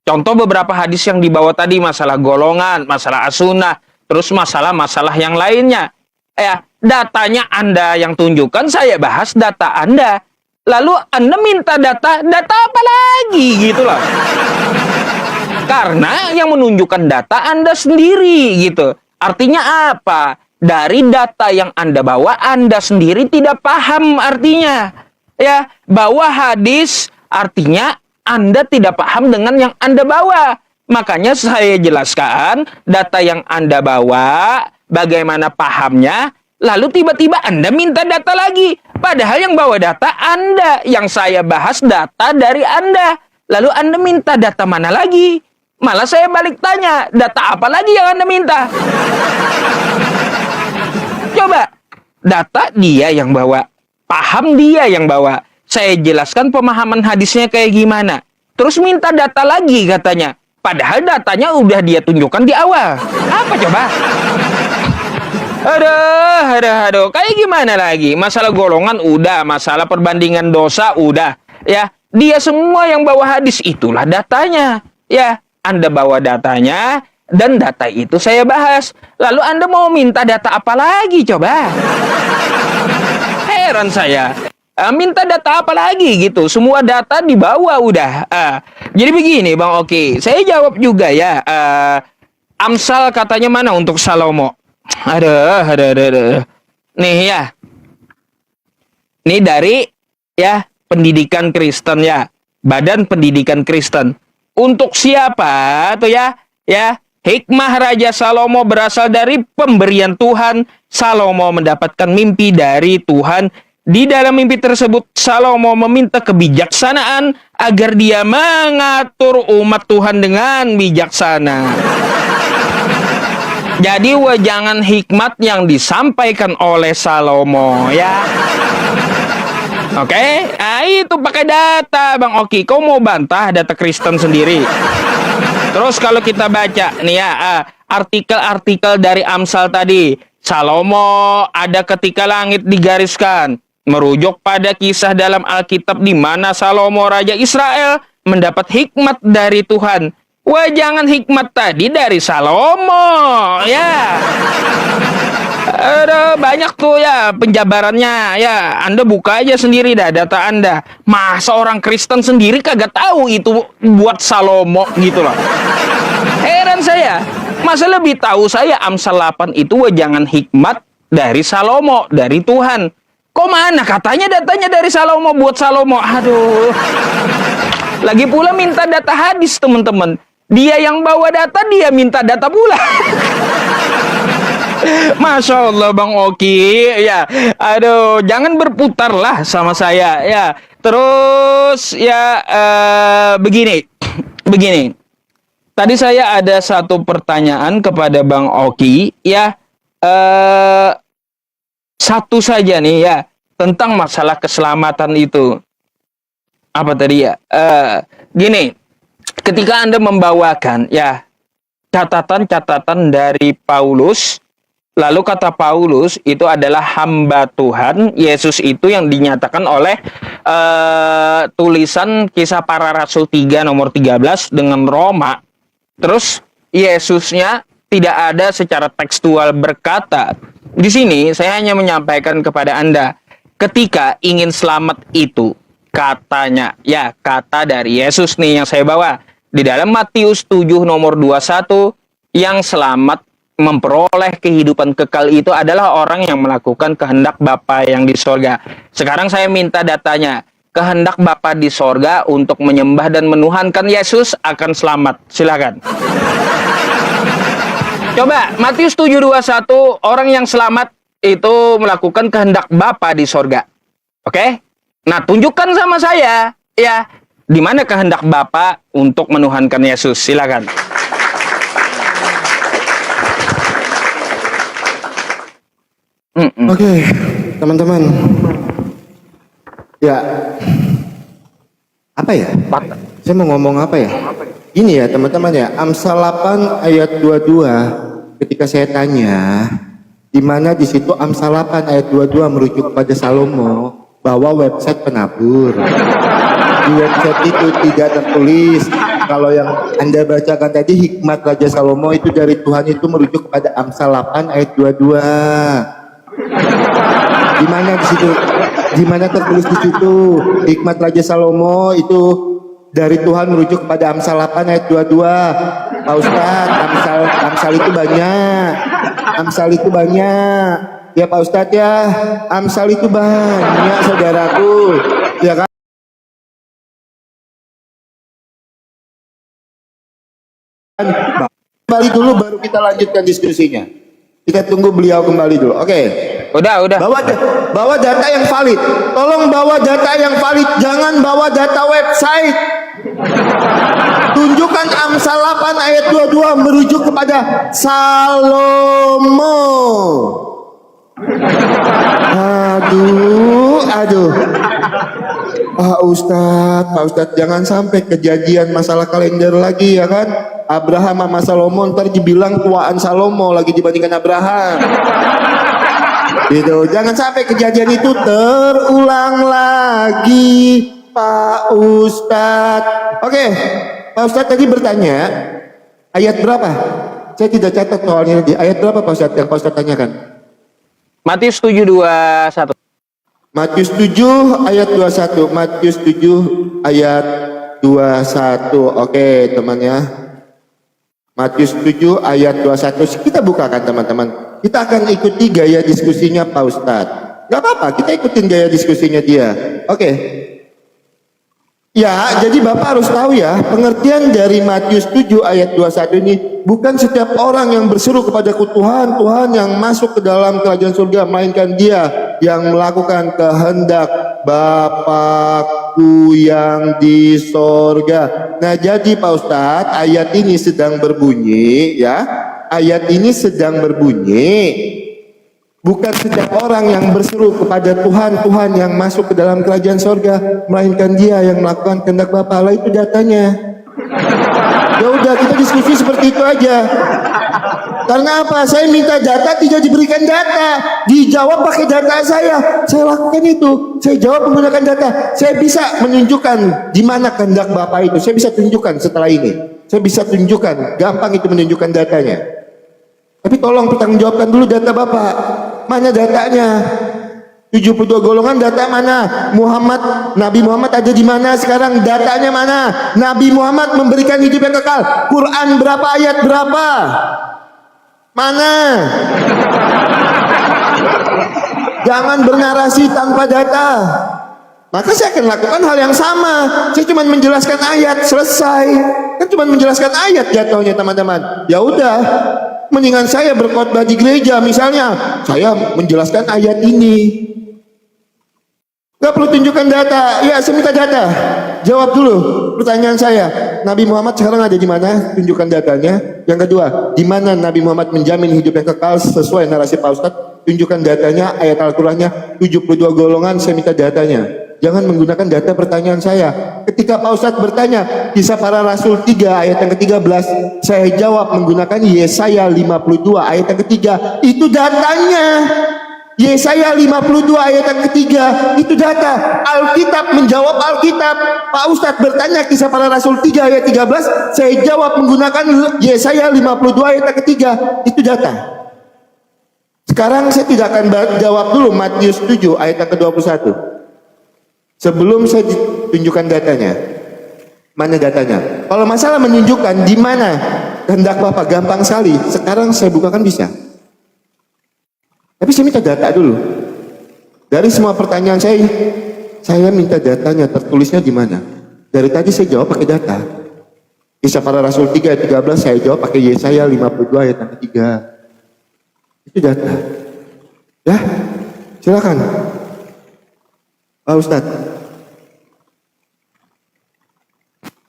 contoh beberapa hadis yang dibawa tadi, masalah golongan, masalah as-sunnah, terus masalah-masalah yang lainnya. Ya, datanya Anda yang tunjukkan, saya bahas data Anda. Lalu Anda minta data apa lagi gitu loh. Karena yang menunjukkan data Anda sendiri gitu. Artinya apa? Dari data yang Anda bawa, Anda sendiri tidak paham artinya. Ya, bawa hadis artinya Anda tidak paham dengan yang Anda bawa. Makanya saya jelaskan data yang Anda bawa, bagaimana pahamnya, lalu tiba-tiba Anda minta data lagi. Padahal yang bawa data Anda, yang saya bahas data dari Anda. Lalu Anda minta data mana lagi? Malah saya balik tanya, data apa lagi yang Anda minta? Coba, data dia yang bawa, paham dia yang bawa. Saya jelaskan pemahaman hadisnya kayak gimana. Terus minta data lagi katanya. Padahal datanya udah dia tunjukkan di awal. Apa coba? Aduh. Kayak gimana lagi? Masalah golongan udah, masalah perbandingan dosa udah. Ya, dia semua yang bawa hadis itulah datanya. Ya, Anda bawa datanya dan data itu saya bahas. Lalu Anda mau minta data apa lagi coba? Heran saya. Minta data apa lagi gitu? Semua data dibawa udah. Jadi begini Bang Oki, saya jawab juga ya. Amsal katanya mana untuk Salomo? Aduh. Nih ya. Ini dari ya pendidikan Kristen ya. Badan Pendidikan Kristen. Untuk siapa tuh ya? Ya, hikmah Raja Salomo berasal dari pemberian Tuhan. Salomo mendapatkan mimpi dari Tuhan. Di dalam mimpi tersebut, Salomo meminta kebijaksanaan agar dia mengatur umat Tuhan dengan bijaksana. Jadi wejangan hikmat yang disampaikan oleh Salomo ya. Oke, nah itu pakai data Bang Oki. Kau mau bantah data Kristen sendiri? Terus kalau kita baca nih ya, artikel-artikel dari Amsal tadi, Salomo ada ketika langit digariskan, merujuk pada kisah dalam Alkitab di mana Salomo Raja Israel mendapat hikmat dari Tuhan. Wejangan hikmat tadi dari Salomo, ya. Ada banyak tuh ya penjabarannya, ya. Anda buka aja sendiri dah data Anda. Masa orang Kristen sendiri kagak tahu itu buat Salomo gitu loh. Heran saya. Masa lebih tahu saya Amsal 8 itu wejangan hikmat dari Salomo, dari Tuhan. Kok mana katanya datanya dari Salomo buat Salomo? Aduh. Lagi pula minta data hadis teman-teman. Dia yang bawa data, dia minta data pula. Masya Allah Bang Oki. Ya, aduh, jangan berputar lah sama saya. Ya, terus ya begini. Tadi saya ada satu pertanyaan kepada Bang Oki. Ya, satu saja nih ya, tentang masalah keselamatan itu. Apa tadi ya? Gini, ketika Anda membawakan ya catatan-catatan dari Paulus, lalu kata Paulus itu adalah hamba Tuhan, Yesus itu yang dinyatakan oleh tulisan Kisah Para Rasul 3 nomor 13 dengan Roma. Terus Yesusnya tidak ada secara tekstual berkata. Di sini saya hanya menyampaikan kepada Anda, ketika ingin selamat itu, katanya, ya kata dari Yesus nih yang saya bawa. Di dalam Matius 7 nomor 21, yang selamat memperoleh kehidupan kekal itu adalah orang yang melakukan kehendak Bapa yang di sorga. Sekarang saya minta datanya. Kehendak Bapa di sorga untuk menyembah dan menuhankan Yesus akan selamat. Silakan. Coba, Matius 7:21, orang yang selamat itu melakukan kehendak Bapa di sorga. Oke? Nah, tunjukkan sama saya, ya, di mana kehendak Bapa untuk menuhankan Yesus. Silakan. Oke, teman-teman. Ya, apa ya? Saya mau ngomong apa ya? Ini ya teman-teman ya, Amsal 8 ayat 22. Ketika saya tanya, di mana di situ Amsal 8 ayat 22 merujuk kepada Salomo, bahwa website penabur. Di website itu tidak tertulis. Kalau yang Anda bacakan tadi hikmat Raja Salomo itu dari Tuhan itu merujuk kepada Amsal 8 ayat 22. Di mana di situ? Di mana tertulis di situ hikmat Raja Salomo itu dari Tuhan merujuk kepada Amsal 8 ayat 22. Pak Ustadz, Amsal itu banyak. Amsal itu banyak. Ya Pak Ustadz ya, Amsal itu banyak saudaraku. Ya kan? Kembali dulu baru kita lanjutkan diskusinya. Kita tunggu beliau kembali dulu. Oke. Udah. Bawa data yang valid. Tolong bawa data yang valid. Jangan bawa data website. Tunjukkan Amsal 8 ayat 22 merujuk kepada Salomo. Aduh. Pak Ustadz, jangan sampai kejadian masalah kalender lagi ya kan. Abraham sama Salomo ntar dibilang tuaan Salomo lagi dibandingkan Abraham. Gitu. Jangan sampai kejadian itu terulang lagi, Pak Ustadz. Oke, Pak Ustadz tadi bertanya ayat berapa? Saya tidak catat soalnya di ayat berapa Pak Ustadz yang Pak Ustadz tanyakan? Matius 7:21. Matius 7 ayat 21. Matius 7 ayat 21. Oke, teman ya. Matius 7 ayat 21. Kita bukakan teman-teman. Kita akan ikuti gaya diskusinya Pak Ustadz. Gak apa-apa, kita ikutin gaya diskusinya dia. Oke. Ya, jadi Bapak harus tahu ya, pengertian dari Matius 7 ayat 21 ini bukan setiap orang yang berseru kepada Tuhan, Tuhan yang masuk ke dalam kerajaan surga, melainkan dia yang melakukan kehendak Bapakku yang di sorga. Nah, jadi Pak Ustadz, ayat ini sedang berbunyi ya. Ayat ini sedang berbunyi bukan setiap orang yang berseru kepada Tuhan, Tuhan yang masuk ke dalam kerajaan sorga, melainkan dia yang melakukan kehendak Bapa. Lah itu datanya. Ya udah, kita diskusi seperti itu aja. Karena apa? Saya minta data, tidak diberikan data. Dijawab pakai data saya. Saya lakukan itu. Saya jawab menggunakan data. Saya bisa menunjukkan di mana kehendak Bapa itu. Saya bisa tunjukkan setelah ini. Saya bisa tunjukkan. Gampang itu menunjukkan datanya. Tapi tolong pertanggungjawabkan dulu data Bapak. Mana datanya? 72 golongan data mana? Nabi Muhammad ada di mana sekarang? Datanya mana? Nabi Muhammad memberikan hidup yang kekal. Quran berapa ayat berapa? Mana? Jangan bernarasi tanpa data. Maka saya akan lakukan hal yang sama. Saya cuma menjelaskan ayat, selesai. Kan cuma menjelaskan ayat jatuhnya teman-teman. Ya udah, mendingan saya berkhotbah di gereja misalnya, saya menjelaskan ayat ini. Gak perlu tunjukkan data. Ya, saya minta data. Jawab dulu pertanyaan saya. Nabi Muhammad sekarang ada di mana? Tunjukkan datanya. Yang kedua, di mana Nabi Muhammad menjamin hidup yang kekal sesuai narasi Pak Ustadz? Tunjukkan datanya, ayat Al-Qurannya. 72 golongan, saya minta datanya. Jangan menggunakan data pertanyaan saya. Ketika Pak Ustadz bertanya Kisah Para Rasul 3 ayat yang ke-13, saya jawab menggunakan Yesaya 52 ayat yang ketiga. Itu datanya. Yesaya 52 ayat yang ketiga, itu data. Alkitab menjawab Alkitab. Pak Ustadz bertanya Kisah Para Rasul 3 ayat 13, saya jawab menggunakan Yesaya 52 ayat yang ketiga. Itu data. Sekarang saya tidak akan jawab dulu Matius 7 ayat yang ke-21. Sebelum saya tunjukkan datanya. Mana datanya? Kalau masalah menunjukkan di mana kehendak Bapak, gampang sekali. Sekarang saya bukakan bisa. Tapi saya minta data dulu. Dari semua pertanyaan saya minta datanya, tertulisnya di mana. Dari tadi saya jawab pakai data. Kisah Para Rasul 3 ayat 13 saya jawab pakai Yesaya 52 ayat yang ketiga. Itu data. Ya, silakan. Pak Ustadz.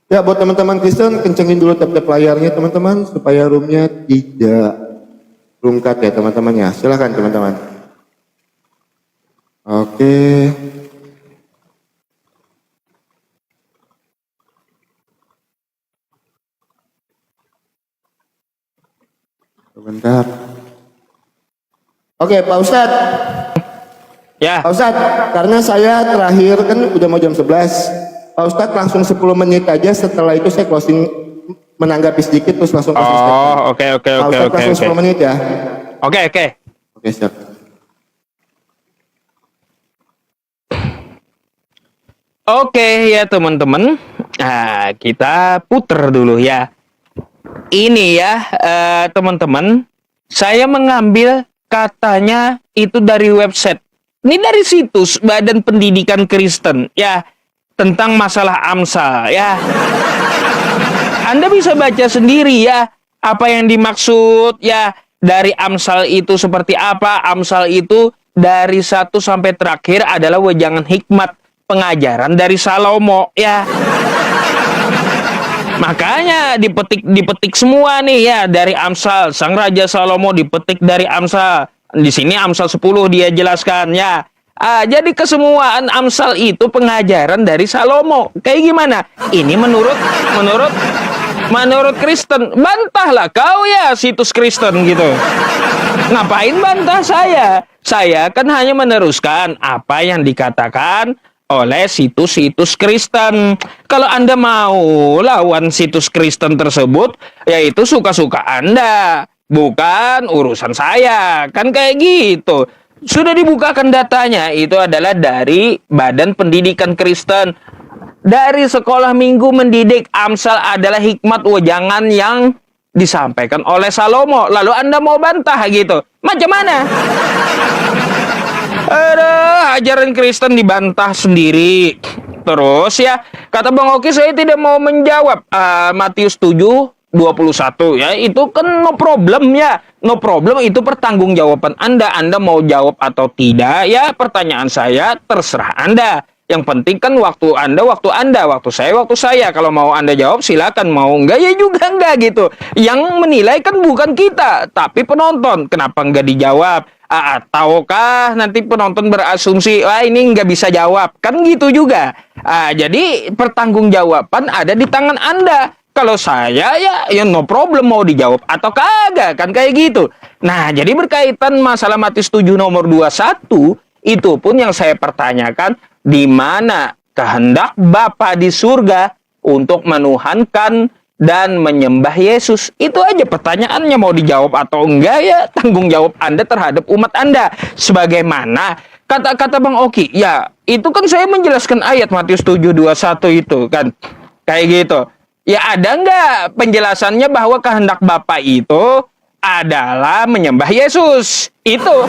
Ya, buat teman-teman Kristen, kencengin dulu tap-tap layarnya teman-teman, supaya roomnya tidak rungkat ya teman-teman ya. Silakan teman-teman. Oke. Sebentar. Oke, Pak Ustadz. Ya. Pak Ustadz, karena saya terakhir kan udah mau jam 11. Pak Ustadz langsung 10 menit aja, setelah itu saya closing, menanggapi sedikit terus langsung closing statement. Oh, oke. Pak Ustadz langsung 10 menit ya. Oke. Oke, siap. Oke ya teman-teman. Nah, kita puter dulu ya. Ini ya teman-teman, saya mengambil katanya itu dari website. Ini dari situs Badan Pendidikan Kristen ya, tentang masalah Amsal ya. Anda bisa baca sendiri ya apa yang dimaksud ya dari Amsal itu seperti apa. Amsal itu dari 1 sampai terakhir adalah wejangan hikmat pengajaran dari Salomo ya. Makanya dipetik semua nih ya dari Amsal. Sang Raja Salomo dipetik dari Amsal. Di sini Amsal 10 dia jelaskan ya. Jadi kesemuaan Amsal itu pengajaran dari Salomo. Kayak gimana? Ini menurut Kristen. Bantahlah kau ya situs Kristen gitu. Ngapain bantah saya? Saya kan hanya meneruskan apa yang dikatakan oleh situs-situs Kristen. Kalau Anda mau lawan situs Kristen tersebut, yaitu suka-suka Anda, bukan urusan saya. Kan kayak gitu. Sudah dibukakan datanya, itu adalah dari Badan Pendidikan Kristen. Dari sekolah minggu mendidik, Amsal adalah hikmat wejangan yang disampaikan oleh Salomo. Lalu Anda mau bantah gitu. Macam mana? Ajaran Kristen dibantah sendiri. Terus ya, kata Bang Oki, saya tidak mau menjawab Matius 7:21 ya. Itu kan no problem ya. No problem, itu pertanggungjawaban Anda. Anda mau jawab atau tidak ya, pertanyaan saya terserah Anda. Yang penting kan waktu Anda, waktu saya. Kalau mau Anda jawab silakan, mau enggak ya juga enggak gitu. Yang menilai kan bukan kita, tapi penonton. Kenapa enggak dijawab? Ataukah nanti penonton berasumsi, wah ini nggak bisa jawab, kan gitu juga. Jadi pertanggungjawaban ada di tangan Anda. Kalau saya ya no problem mau dijawab atau kagak, kan kayak gitu. Nah, jadi berkaitan masalah Matius 7 nomor 21, itu pun yang saya pertanyakan, di mana kehendak Bapa di surga untuk menuhankan dan menyembah Yesus. Itu aja pertanyaannya, mau dijawab atau enggak ya tanggung jawab Anda terhadap umat Anda. Sebagaimana kata-kata Bang Oki, ya itu kan saya menjelaskan ayat Matius 7:21 itu kan. Kayak gitu. Ya ada enggak penjelasannya bahwa kehendak Bapa itu adalah menyembah Yesus? Itu.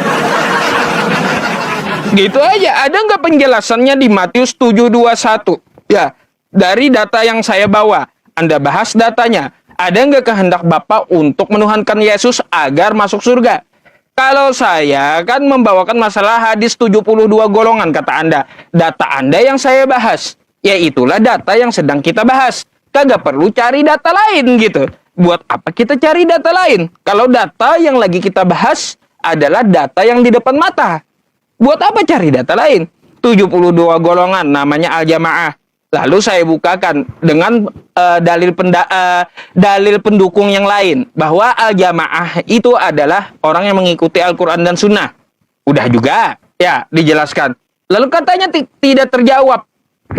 Gitu aja. Ada enggak penjelasannya di Matius 7:21? Ya, dari data yang saya bawa. Anda bahas datanya. Ada nggak kehendak Bapa untuk menuhankan Yesus agar masuk surga? Kalau saya kan membawakan masalah hadis 72 golongan, kata Anda. Data Anda yang saya bahas. Ya itulah data yang sedang kita bahas. Kagak perlu cari data lain gitu. Buat apa kita cari data lain? Kalau data yang lagi kita bahas adalah data yang di depan mata. Buat apa cari data lain? 72 golongan namanya Al-Jamaah. Lalu saya bukakan dengan dalil pendukung yang lain bahwa Al-Jamaah itu adalah orang yang mengikuti Al-Quran dan Sunnah. Udah juga ya dijelaskan. Lalu katanya tidak terjawab.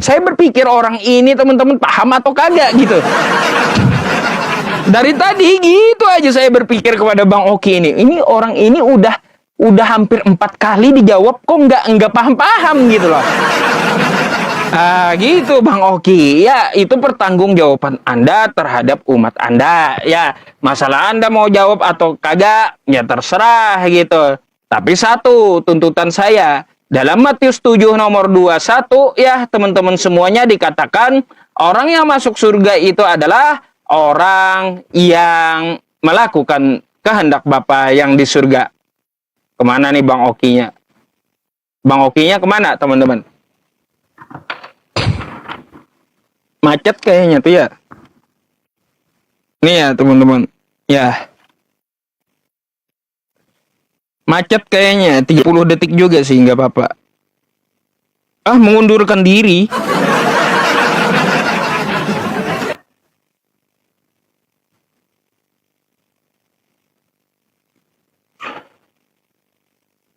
Saya berpikir orang ini teman-teman paham atau kagak gitu. Dari tadi gitu aja saya berpikir kepada Bang Oki ini. Ini orang ini udah hampir 4 kali dijawab kok nggak paham-paham gitu loh. Gitu Bang Oki. Ya, itu pertanggungjawaban Anda terhadap umat Anda. Ya, masalah Anda mau jawab atau kagak, ya terserah gitu. Tapi satu tuntutan saya, dalam Matius 7 nomor 21, ya teman-teman semuanya dikatakan, orang yang masuk surga itu adalah orang yang melakukan kehendak Bapa yang di surga. Kemana nih Bang Okinya? Bang Okinya kemana teman-teman? Macet kayaknya tuh ya. Nih ya teman-teman. Ya. Macet kayaknya. 30 detik juga sih, nggak apa-apa. Mengundurkan diri.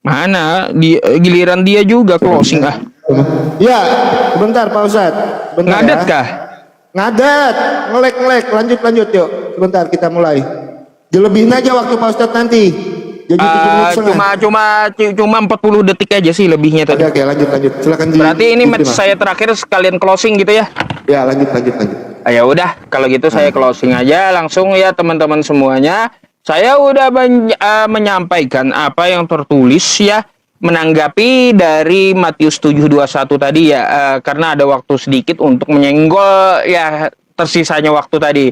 Mana? Giliran dia juga closing Ya, sebentar Pak Ustadz. Ngadet ya. kah? Ngadet, ngelek. Lanjut yuk. Sebentar kita mulai. Dilebihin aja waktu Pak Ustadz nanti. Jadi 7 menit setengah. Cuma 40 detik aja sih lebihnya tadi. Oke, lanjut. Silakan. Berarti ini match saya terakhir sekalian closing gitu ya? Ya, lanjut. Ya udah, kalau gitu saya closing aja langsung ya teman-teman semuanya. Saya udah menyampaikan apa yang tertulis ya, menanggapi dari Matius 7:21 tadi ya, karena ada waktu sedikit untuk menyenggol ya tersisanya waktu tadi.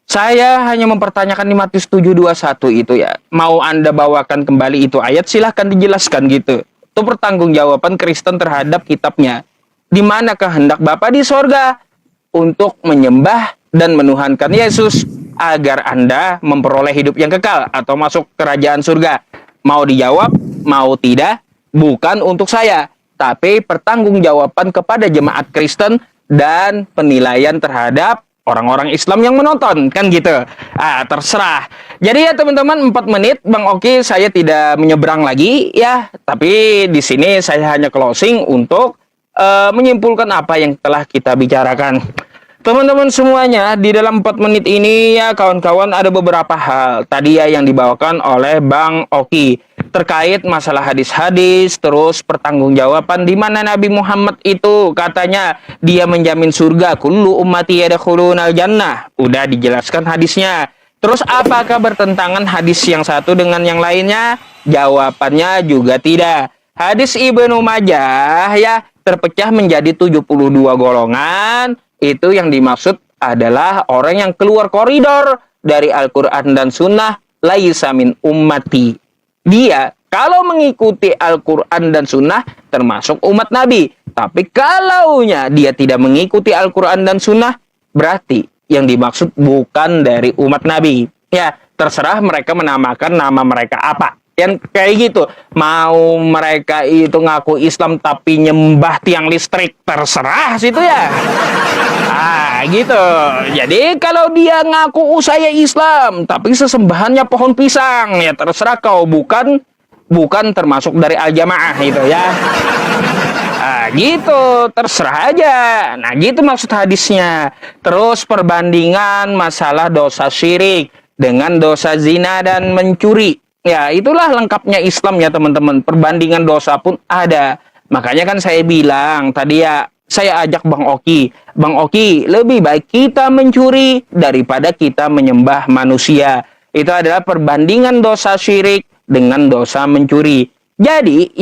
Saya hanya mempertanyakan di Matius 7:21 itu ya. Mau Anda bawakan kembali itu ayat, silahkan dijelaskan gitu. Itu pertanggungjawaban Kristen terhadap kitabnya. Di mana kehendak Bapa di sorga untuk menyembah dan menuhankan Yesus agar Anda memperoleh hidup yang kekal atau masuk kerajaan surga. Mau dijawab, mau tidak, bukan untuk saya, tapi pertanggungjawaban kepada jemaat Kristen dan penilaian terhadap orang-orang Islam yang menonton, kan gitu. Terserah. Jadi ya teman-teman, 4 menit Bang Oki saya tidak menyeberang lagi ya, tapi di sini saya hanya closing untuk menyimpulkan apa yang telah kita bicarakan. Teman-teman semuanya, di dalam 4 menit ini ya kawan-kawan ada beberapa hal tadi ya yang dibawakan oleh Bang Oki terkait masalah hadis-hadis, terus pertanggungjawaban di mana Nabi Muhammad itu katanya dia menjamin surga, kullu ummati yadkhulunal jannah. Udah dijelaskan hadisnya. Terus apakah bertentangan hadis yang satu dengan yang lainnya? Jawabannya juga tidak. Hadis Ibnu Majah ya terpecah menjadi 72 golongan. Itu yang dimaksud adalah orang yang keluar koridor dari Al-Quran dan Sunnah, laisa min ummati. Dia kalau mengikuti Al-Quran dan Sunnah termasuk umat Nabi. Tapi kalaunya dia tidak mengikuti Al-Quran dan Sunnah, berarti yang dimaksud bukan dari umat Nabi. Ya, terserah mereka menamakan nama mereka apa. Yang kayak gitu, mau mereka itu ngaku Islam tapi nyembah tiang listrik, terserah situ ya. Gitu. Jadi kalau dia ngaku saya Islam tapi sesembahannya pohon pisang, ya terserah kau, bukan termasuk dari al-jamaah itu ya. Gitu, terserah aja. Nah, gitu maksud hadisnya. Terus perbandingan masalah dosa syirik dengan dosa zina dan mencuri. Ya, itulah lengkapnya Islam ya teman-teman. Perbandingan dosa pun ada. Makanya kan saya bilang tadi ya, saya ajak Bang Oki. Bang Oki, lebih baik kita mencuri daripada kita menyembah manusia. Itu adalah perbandingan dosa syirik dengan dosa mencuri. Jadi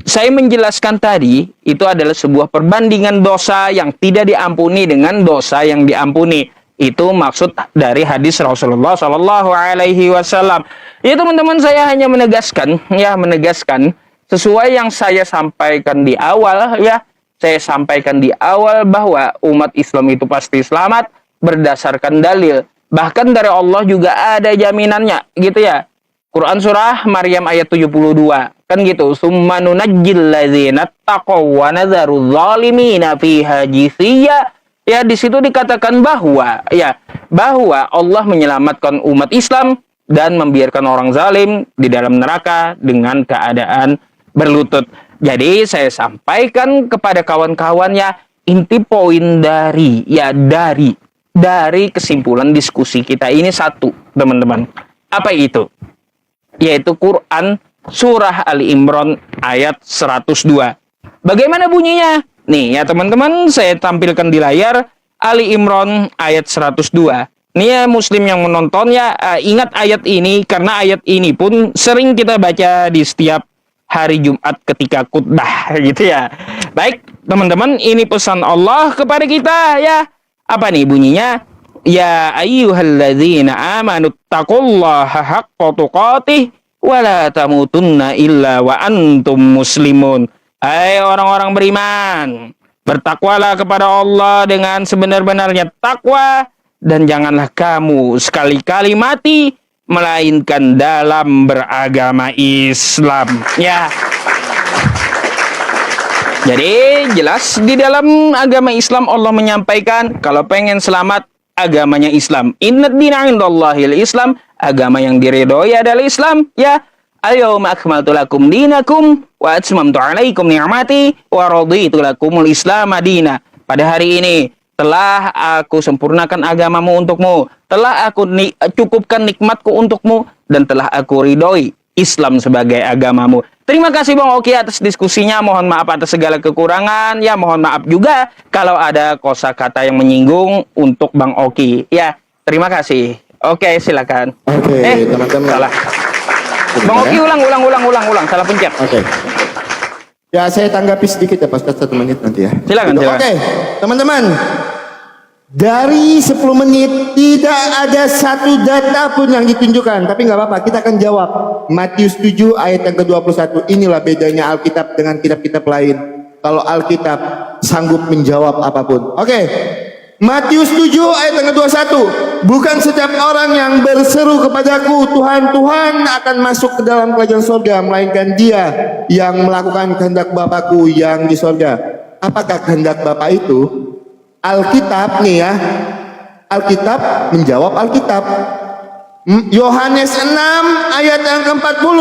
saya menjelaskan tadi itu adalah sebuah perbandingan dosa yang tidak diampuni dengan dosa yang diampuni. Itu maksud dari hadis Rasulullah Shallallahu Alaihi Wasallam. Ya teman-teman, saya hanya menegaskan sesuai yang saya sampaikan di awal ya. Saya sampaikan di awal bahwa umat Islam itu pasti selamat berdasarkan dalil. Bahkan dari Allah juga ada jaminannya gitu ya. Quran surah Maryam ayat 72 kan gitu. Summa nunajjil ladzina taqaw wa nadzaru dzalimina fiha jithiya. Ya, di situ dikatakan bahwa Allah menyelamatkan umat Islam dan membiarkan orang zalim di dalam neraka dengan keadaan berlutut. Jadi saya sampaikan kepada kawan-kawannya, inti poin dari kesimpulan diskusi kita ini satu, teman-teman. Apa itu? Yaitu Quran surah Ali Imran ayat 102. Bagaimana bunyinya? Nih ya teman-teman, saya tampilkan di layar Ali Imran ayat 102. Nih ya muslim yang menonton ya, ingat ayat ini karena ayat ini pun sering kita baca di setiap hari Jumat ketika khutbah gitu ya. Baik teman-teman, ini pesan Allah kepada kita ya. Apa nih bunyinya? Ya ayyuhalladzina amanu taqullaha haqqa tuqatih wa la tamutunna illa wa antum muslimun. Hai orang-orang beriman, bertakwalah kepada Allah dengan sebenar-benarnya takwa, dan janganlah kamu sekali-kali mati melainkan dalam beragama Islam. Ya. Jadi jelas di dalam agama Islam Allah menyampaikan kalau pengen selamat agamanya Islam. Innad dina indallahil Islam, agama yang diridhoi adalah Islam. Ya. Al-yawma akmaltu lakum dinakum wa atmamtu alaikum ni'mati wa raditu lakumul Islam madina. Pada hari ini telah aku sempurnakan agamamu untukmu, telah aku cukupkan nikmatku untukmu, dan telah aku ridhoi Islam sebagai agamamu. Terima kasih Bang Oki atas diskusinya. Mohon maaf atas segala kekurangan. Ya, mohon maaf juga kalau ada kosakata yang menyinggung untuk Bang Oki. Ya, terima kasih. Oke, silakan. Oke, teman-teman. Salah. Bang Oki ulang, salah pencet. Oke. Ya, saya tanggapi sedikit ya, Pak Ustaz, 1 menit nanti ya. Silakan. Oke, teman-teman. Dari 10 menit tidak ada satu data pun yang ditunjukkan, tapi nggak apa-apa, kita akan jawab. Matius 7 ayat yang ke-21. Inilah bedanya Alkitab dengan kitab-kitab lain. Kalau Alkitab sanggup menjawab apapun. Oke. Matius 7 ayat yang ke-21. Bukan setiap orang yang berseru kepadaku, Tuhan, Tuhan, akan masuk ke dalam kerajaan surga, melainkan dia yang melakukan kehendak Bapakku yang di surga. Apakah kehendak Bapa itu? Alkitab nih ya. Alkitab menjawab Alkitab. Yohanes 6 ayat yang ke-40.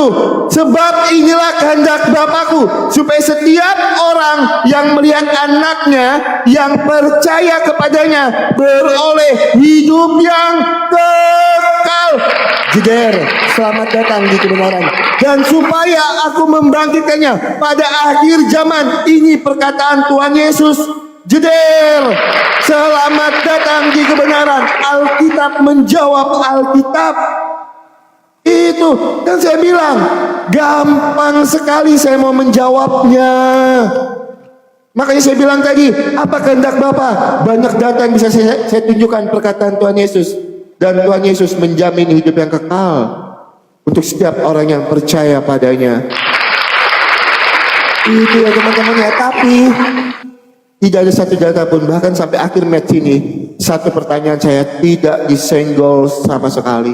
Sebab inilah kehendak Bapakku, supaya setiap orang yang melihat anaknya, yang percaya kepadanya, beroleh hidup yang kekal. Jeder, selamat datang di kebenaran. Dan supaya aku membangkitkannya pada akhir zaman. Ini perkataan Tuhan Yesus. Jeder, selamat datang di kebenaran. Alkitab menjawab Alkitab. Itu, dan saya bilang gampang sekali saya mau menjawabnya. Makanya saya bilang tadi, apa kehendak Bapa? Banyak data yang bisa saya tunjukkan perkataan Tuhan Yesus. Dan Tuhan Yesus menjamin hidup yang kekal untuk setiap orang yang percaya padanya. Itu ya teman-teman ya. Tapi tidak ada satu data pun, bahkan sampai akhir match ini, satu pertanyaan saya tidak disenggol sama sekali.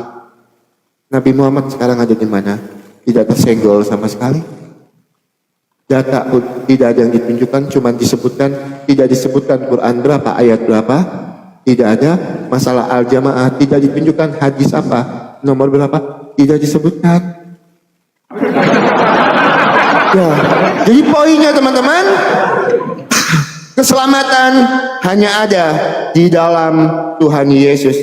Nabi Muhammad sekarang ada di mana? Tidak tersenggol sama sekali. Data pun tidak ada yang ditunjukkan, cuma disebutkan, tidak disebutkan Quran berapa, ayat berapa, tidak ada. Masalah al-jamaah tidak ditunjukkan, hadis apa, nomor berapa, tidak disebutkan. Ya, jadi poinnya teman-teman, keselamatan hanya ada di dalam Tuhan Yesus.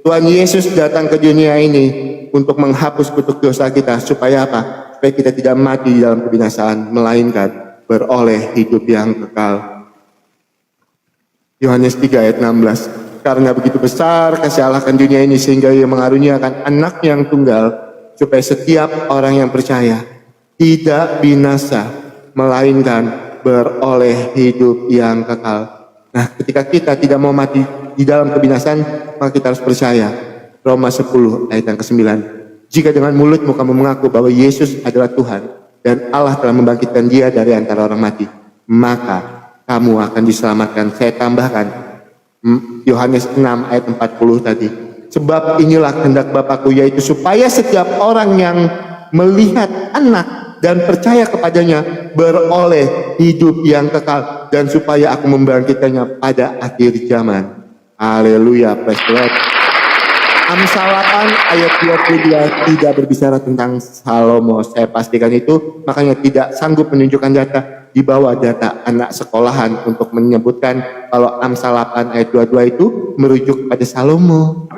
Tuhan Yesus datang ke dunia ini untuk menghapus kutuk dosa kita. Supaya apa? Supaya kita tidak mati di dalam kebinasaan, melainkan beroleh hidup yang kekal. Yohanes 3 ayat 16. Karena begitu besar kasih Allah akan dunia ini, sehingga Ia mengaruniakan anak yang tunggal, supaya setiap orang yang percaya tidak binasa, melainkan beroleh hidup yang kekal. Nah, ketika kita tidak mau mati di dalam kebinasaan, maka kita harus percaya. Roma 10 ayat yang ke-9. Jika dengan mulutmu kamu mengaku bahwa Yesus adalah Tuhan dan Allah telah membangkitkan Dia dari antara orang mati, maka kamu akan diselamatkan. Saya tambahkan Yohanes 6 ayat 40 tadi. Sebab inilah kehendak Bapakku, yaitu supaya setiap orang yang melihat anak dan percaya kepadanya beroleh hidup yang kekal, dan supaya aku membangkitkannya pada akhir zaman. Haleluya, praise the Lord. Amsal 8 ayat 22 tidak berbicara tentang Salomo. Saya pastikan itu, makanya tidak sanggup menunjukkan data di bawah data anak sekolahan untuk menyebutkan kalau Amsal 8 ayat 22 itu merujuk pada Salomo.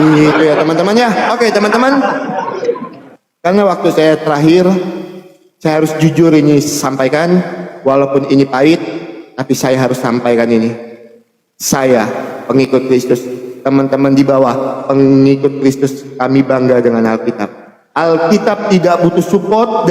Itu ya teman-teman ya. Oke teman-teman, karena waktu saya terakhir, saya harus jujur ini sampaikan, walaupun ini pahit, tapi saya harus sampaikan ini. Saya pengikut Kristus, teman-teman di bawah pengikut Kristus, kami bangga dengan Alkitab. Alkitab tidak butuh support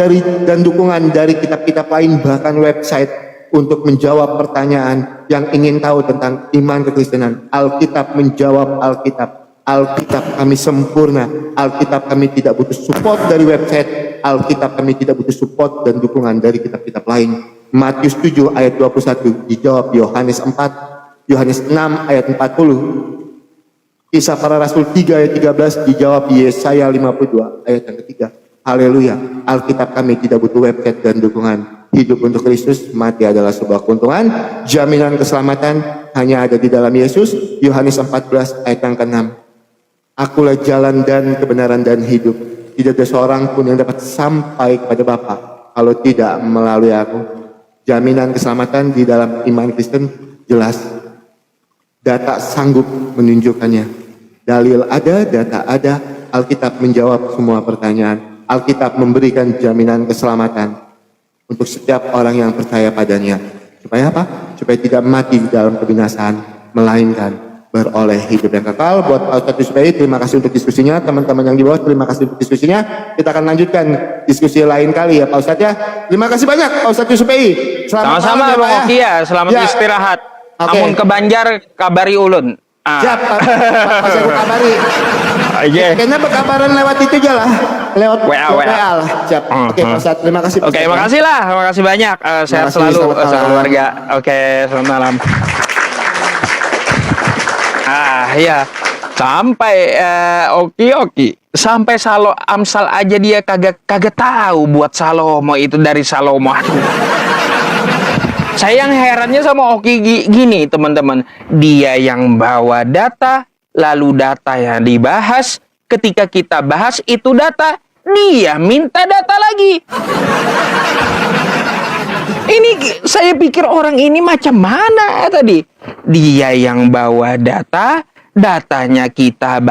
dan dukungan dari kitab-kitab lain, bahkan website, untuk menjawab pertanyaan yang ingin tahu tentang iman kekristenan. Alkitab menjawab Alkitab. Alkitab kami sempurna. Alkitab kami tidak butuh support dari website. Alkitab kami tidak butuh support dan dukungan dari kitab-kitab lain. Matius 7 ayat 21 dijawab Yohanes 4. Yohanes 6 ayat 40. Kisah para Rasul 3 ayat 13 dijawab Yesaya 52 ayat yang ketiga. Haleluya. Alkitab kami tidak butuh website dan dukungan. Hidup untuk Kristus, mati adalah sebuah keuntungan. Jaminan keselamatan hanya ada di dalam Yesus. Yohanes 14 ayat yang ke-6. Akulah jalan dan kebenaran dan hidup. Tidak ada seorang pun yang dapat sampai kepada Bapa kalau tidak melalui aku. Jaminan keselamatan di dalam iman Kristen jelas. Data sanggup menunjukkannya. Dalil ada, data ada. Alkitab menjawab semua pertanyaan. Alkitab memberikan jaminan keselamatan untuk setiap orang yang percaya padanya. Supaya apa? Supaya tidak mati di dalam kebinasaan, melainkan beroleh hidup yang kekal. Buat Pak Ustadz Yusufei, terima kasih untuk diskusinya. Teman-teman yang di bawah, terima kasih untuk diskusinya. Kita akan lanjutkan diskusi lain kali ya Pak Ustadz ya. Terima kasih banyak Pak Ustadz Yusufei. Sama-sama Bang Oki ya, selamat istirahat. Okay. Namun ke Banjar, kabari ulun. Siap, Pak saya kabari. Kayaknya berkabaran lewat itu aja lah. Lewat WA lah. Siap. Oke, Pak Ustadz, terima kasih. Oke, makasih lah. Terima kasih banyak. Sehat selalu, keluarga. Oke, selamat malam. ya. Sampai oki. Sampai Salo Amsal aja dia kagak tahu buat Salomo itu dari Salomo. Aduh. Saya yang herannya sama Oki gini, teman-teman. Dia yang bawa data, lalu data yang dibahas. Ketika kita bahas itu data, dia minta data lagi. Ini saya pikir orang ini macam mana tadi? Dia yang bawa data, datanya kita bahas.